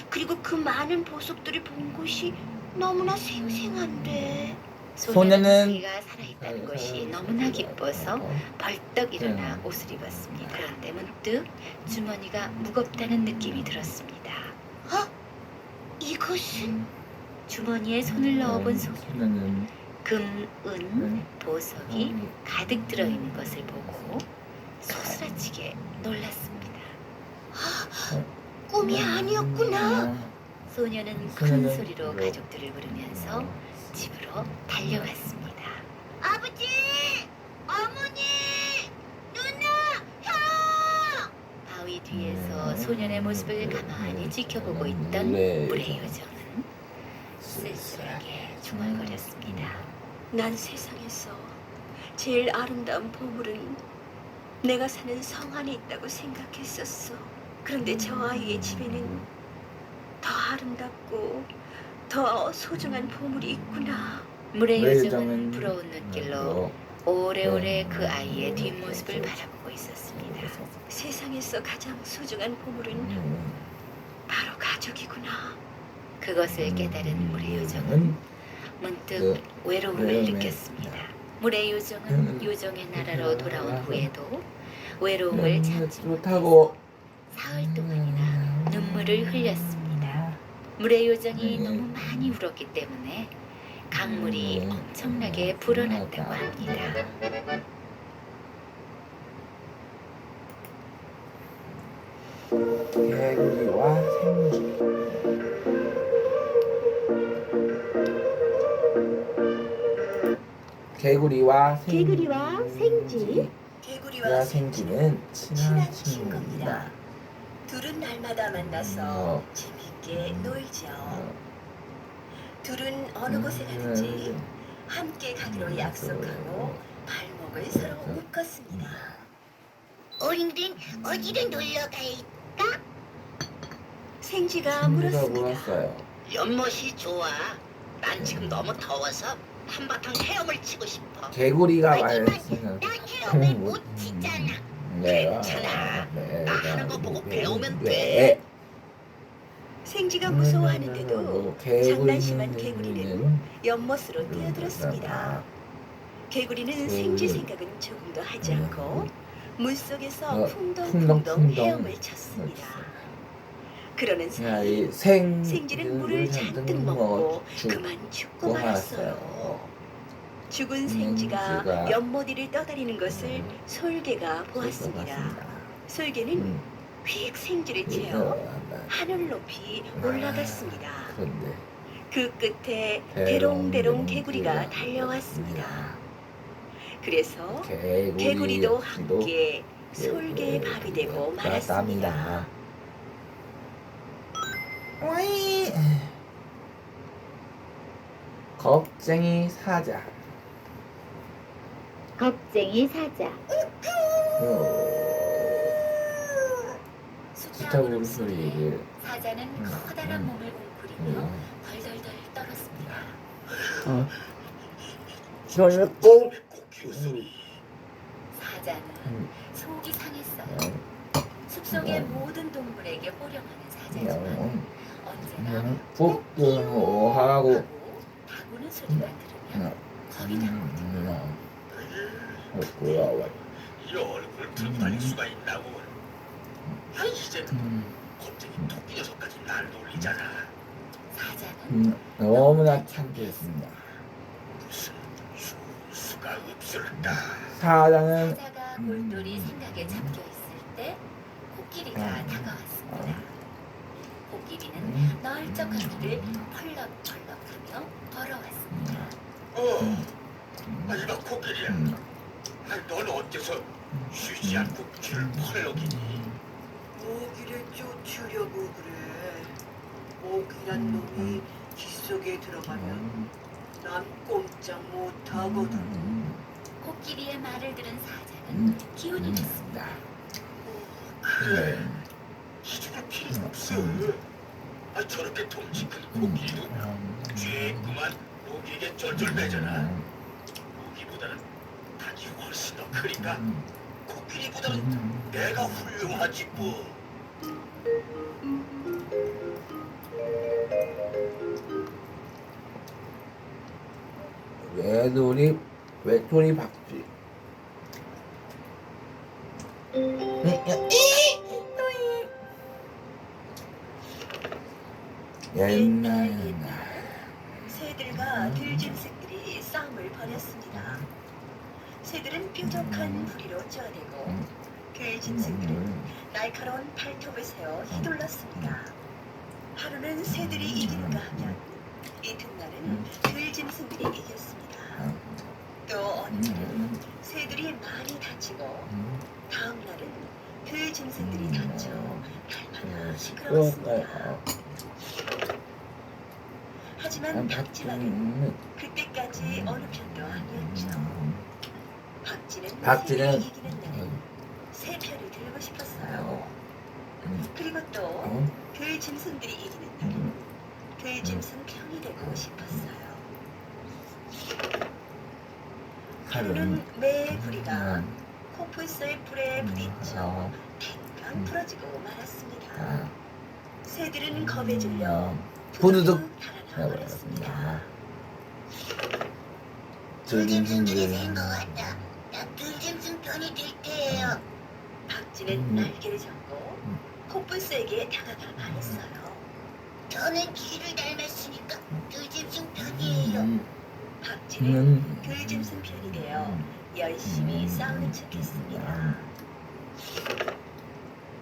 그리고 그 많은 보석들을 본 곳이 너무나 생생한데. 소녀는 자기가 살아있다는 것이 너무나 기뻐서 벌떡 일어나 옷을 입었습니다. 그런데 문득 주머니가 무겁다는 느낌이 들었습니다. 이것은? 주머니에 손을 넣어본 소녀는 금, 은, 보석이 가득 들어있는 것을 보고 소스라치게 놀랐습니다. 꿈이 아니었구나. 소녀는 큰 소리로 가족들을 부르면서 집으로 달려갔습니다. 아버지! 어머니! 누나! 형! 바위 뒤에서 소년의 모습을 가만히 지켜보고 있던 물의 요정은 쓸쓸하게 중얼거렸습니다. 난 세상에서 제일 아름다운 보물은 내가 사는 성 안에 있다고 생각했었어. 그런데 저 아이의 집에는 더 아름답고 더 소중한 보물이 있구나. 물의 요정은 부러운 눈길로 오래오래 그 아이의 뒷모습을 바라보고 있었습니다. 세상에서 가장 소중한 보물은 바로 가족이구나. 그것을 깨달은 물의 요정은 문득 외로움을 느꼈습니다. 물의 요정은 요정의 나라로 돌아온 후에도 외로움을 참지 못하고 사흘 동안이나 눈물을 흘렸습니다. 물의 요정이 너무 많이 울었기 때문에 강물이 엄청나게 불어났다고 합니다. 개구리와 생쥐. 개구리와 생쥐. 개구리와 생쥐는 친한 친구입니다. 둘은 날마다 만나서 재밌게 놀죠. 둘은 어느 곳에 가든지 함께 가기로 약속하고 발목을 서로 묶었습니다. 우리는 어디로 놀러 갈까? 생쥐가 물었습니다. 물었어요. 연못이 좋아. 난 지금 너무 더워서 한바탕 헤엄을 치고 싶어. 개구리가 하지만 말했으면 난 헤엄을 못 치잖아. 괜찮아. 나 하는 거 보고 배우면 돼. 생쥐가 무서워하는데도 장난심한 개구리는 연못으로 뛰어들었습니다. 개구리는 생쥐 생각은 조금도 하지 않고 물속에서 풍덩풍덩 헤엄을 쳤습니다. 그러는 사이 생쥐는 물을 잔뜩 먹고 그만 죽고 말았어요. 죽은 생쥐가 연못 위를 떠다니는 것을 솔개가 보았습니다. 솔개는 휙 생쥐를 채워 하늘 높이 올라갔습니다. 그 끝에 대롱대롱 개구리가 달려왔습니다. 그래서 개구리도 함께 솔개의 밥이 되고 말았습니다. 겁쟁이 사자. 겁쟁이 사자. 숫자 부르는 소리를. 사자는 커다란 몸을 웅크리며 덜덜덜 떨었습니다. 저는 꼭 사자는 속이 상했어요. 숲속의 모든 동물에게 호령하는 사자지만 언제나 부끄러워하고 다구는 소리가 들으면 겁이 나거든요. 부끄러워. 이 얼굴 들고 다닐 수가 있다고. 이제 겁쟁이 토끼 녀석까지 날 놀리잖아. 사자는 너무나 창피했습니다. 무슨 수가 없을까? 사자는 사자가 골똘히 생각에 잠겨 있을 때 코끼리가 다가왔습니다. 코끼리는 널쩍한 길을 펄럭펄럭하며 걸어왔습니다. 이봐 코끼리야. 어째서 쉬지 않고 귀를 펄럭이니? 모기를 쫓으려고 그래. 모기란 놈이 귀 속에 들어가면 난 꼼짝 못하거든. 코끼리의 말을 들은 사자는 기운이 냈습니다. 그래. 기죽을 필요 없어. 저렇게 덩치 큰 코끼리도 죄구만 모기에게 쫄쫄매잖아. 모기보다는 닭이 훨씬 더 크니까 코끼리보다는 내가 훌륭하지 뭐. 외톨이 박쥐. 옛날 새들과 들짐승들이 싸움을 벌였습니다. 새들은 뾰족한 부리로 쪼아대고 들짐승들은 날카로운 발톱을 세워 휘둘렀습니다. 하루는 새들이 이기는가 하면 이튿날은 들짐승들이 이겼습니다. 또 어느 날은 새들이 많이 다치고 다음 날은 들짐승들이 다쳐 날마다 시끄러웠습니다. 하지만 박쥐는 그때까지 어느 편도 아니었죠. 박쥐는 새를 이기는 날은 새 편을 들고 싶었어요. 그리고 또 들짐승들이 이기는 날은 들짐승 편이 되고 싶었어요. 하루는 매의 부리가 코뿔소의 뿔에 부딪혀 탱강 부러지고 말았습니다. 새들은 겁에 질려 부두둑 달아나 버렸습니다. 들짐승들이 된 것 같다. 나 들짐승 편이 될 테예요. 박쥐는 날개를 잡고 코뿔소에게 다가가 말했어요. 저는 쥐를 닮았으니까 들짐승 편이에요. 박쥐는 들짐승 편이 되어 열심히 싸우는 척했습니다.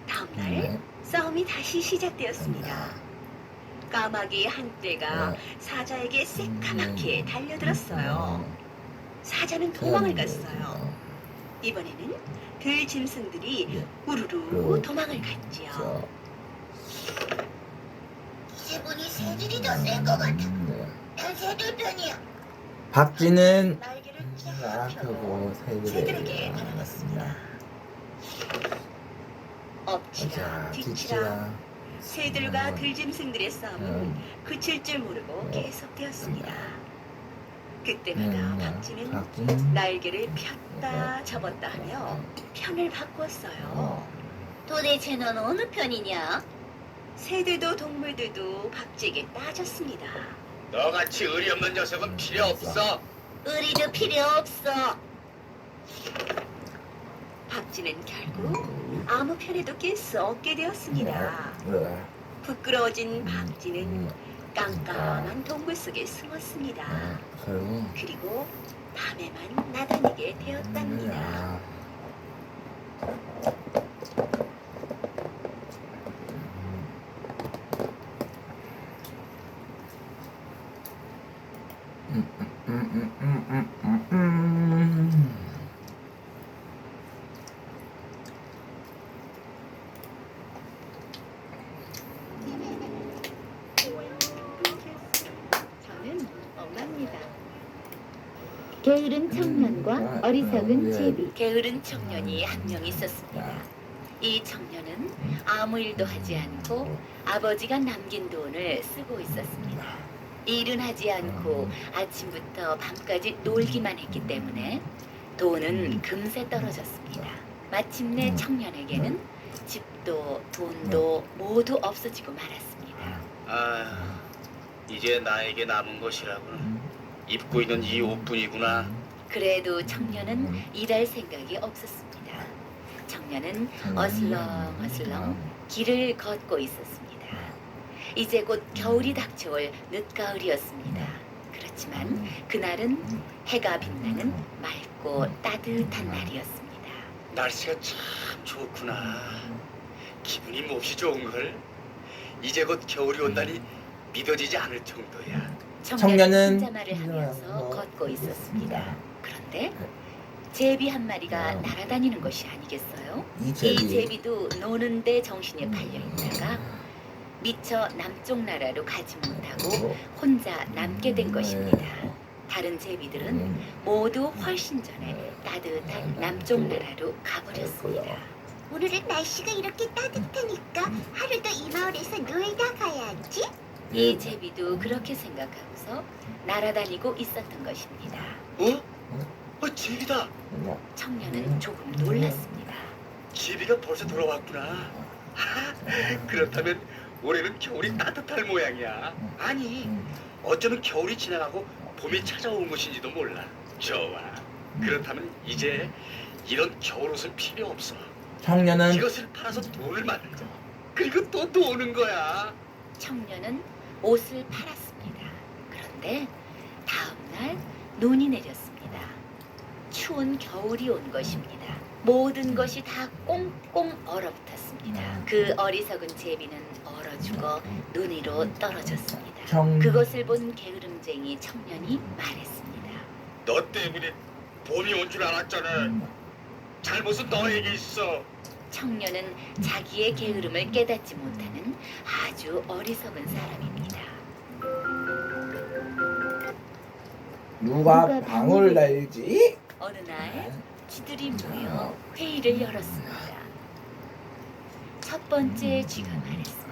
다음 날 싸움이 다시 시작되었습니다. 까마귀 한 떼가 사자에게 새까맣게 달려들었어요. 사자는 도망을 갔어요. 이번에는 들짐승들이 우르르 도망을 갔지요. 이제 보니 새들이 더 센 것 같아. 난 새들 편이야. 박쥐는 날개를 쫙 쫙 펴고 펴고 새들에게 달아났습니다. 엎치라 뒤치라 새들과 들짐승들의 싸움은 그칠 줄 모르고 계속되었습니다. 그때마다 박쥐는 날개를 폈다 접었다 하며 편을 바꾸었어요. 도대체 넌 어느 편이냐? 새들도 동물들도 박쥐에게 따졌습니다. 너같이 의리 없는 녀석은 필요 없어. 의리도 필요 없어. 박쥐는 결국 아무 편에도 낄 수 없게 되었습니다. 부끄러워진 박쥐는 깜깜한 동굴 속에 숨었습니다. 그리고 밤에만 나다니게 되었답니다. 저는 엄마입니다. 게으른 청년과 어리석은 제비. 게으른 청년이 한 명 있었습니다. 이 청년은 아무 일도 하지 않고 아버지가 남긴 돈을 쓰고 있었습니다. 일은 하지 않고 아침부터 밤까지 놀기만 했기 때문에 돈은 금세 떨어졌습니다. 마침내 청년에게는 집도 돈도 모두 없어지고 말았습니다. 아, 이제 나에게 남은 것이라고는 입고 있는 이 옷뿐이구나. 그래도 청년은 일할 생각이 없었습니다. 청년은 어슬렁어슬렁 길을 걷고 있었습니다. 이제 곧 겨울이 닥쳐올 늦가을이었습니다. 그렇지만 그날은 해가 빛나는 맑고 따뜻한 날이었습니다. 날씨가 참 좋구나. 기분이 몹시 좋은걸. 이제 곧 겨울이 온다니 믿어지지 않을 정도야. 청년은 혼잣말을 하면서 걷고 있었습니다. 그런데 제비 한 마리가 날아다니는 것이 아니겠어요? 이 이 제비. 제비도 노는데 정신이 팔려 있다가 미처 남쪽 나라로 가지 못하고 혼자 남게 된 것입니다. 다른 제비들은 모두 훨씬 전에 따뜻한 남쪽 나라로 가버렸습니다. 오늘은 날씨가 이렇게 따뜻하니까 하루도 이 마을에서 놀다 가야지. 이 제비도 그렇게 생각하고서 날아다니고 있었던 것입니다. 제비다. 청년은 조금 놀랐습니다. 제비가 벌써 돌아왔구나. 그렇다면 올해는 겨울이 따뜻할 모양이야. 아니, 어쩌면 겨울이 지나가고 봄이 찾아온 것인지도 몰라. 좋아. 그렇다면 이제 이런 겨울 옷은 필요 없어. 청년은 이것을 팔아서 돈을 만들자. 그리고 또 노는 거야. 청년은 옷을 팔았습니다. 그런데 다음 날 눈이 내렸습니다. 추운 겨울이 온 것입니다. 모든 것이 다 꽁꽁 얼어붙었습니다. 그 어리석은 제비는 얼어 죽어 눈 위로 떨어졌습니다. 그것을 본 게으름쟁이 청년이 말했습니다. 너 때문에 봄이 온 줄 알았잖아. 잘못은 너에게 있어. 청년은 자기의 게으름을 깨닫지 못하는 아주 어리석은 사람입니다. 누가 방울 날지? 어느 날 쥐들이 모여 회의를 열었습니다. 첫 번째 쥐가 말했습니다.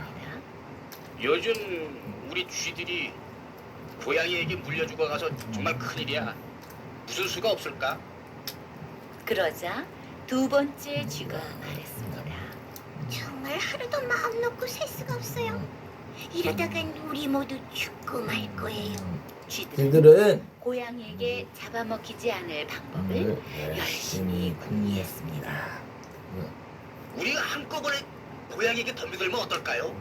요즘 우리 쥐들이 고양이에게 물려 죽어가서 정말 큰일이야. 무슨 수가 없을까? 그러자 두 번째 쥐가 말했습니다. 정말 하루도 마음 놓고 살 수가 없어요. 이러다간 우리 모두 죽고 말 거예요. 쥐들은 고양이에게 잡아먹히지 않을 방법을 열심히 궁리했습니다. 우리가 한꺼번에 고양이에게 덤벼들면 어떨까요?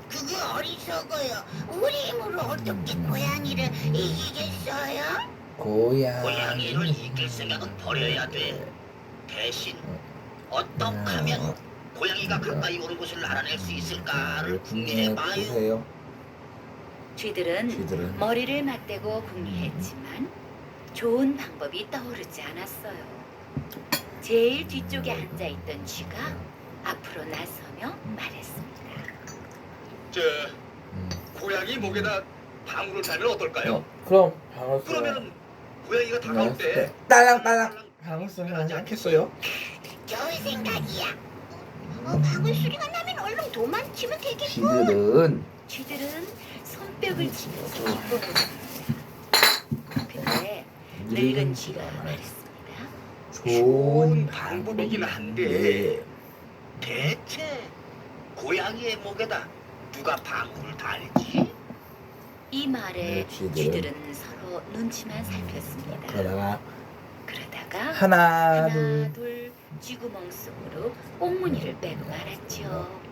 그거 어리석어요. 우리 힘으로 어떻게 고양이를 이기겠어요? 고양이를 이길 생각은 버려야 돼. 대신 어떻게 하면 고양이가 가까이 오는 것을 알아낼 수 있을까를 궁리해봐요. 쥐들은 머리를 맞대고 궁리했지만 좋은 방법이 떠오르지 않았어요. 제일 뒤쪽에 앉아있던 쥐가 앞으로 나서며 말했습니다. 고양이 목에다 방울을 달면 어떨까요? 그럼 방울 쏘. 그러면 고양이가 다가올 때 딸랑딸랑 방울 쏘면 하지 않겠어요? 좋은 생각이야. 방울 소리가 나면 얼른 도망치면 되겠고. 쥐들은 손뼉을 치면서 기뻐했습니다. 근데 늙은 쥐가 말했습니다. 좋은 방법이긴 한데 대체 고양이의 목에다 누가 방울을 달지? 이 말에 쥐들은 서로 눈치만 살폈습니다. 그러다가 하나 둘 쥐구멍 속으로 꽁무니를 빼고 말았죠.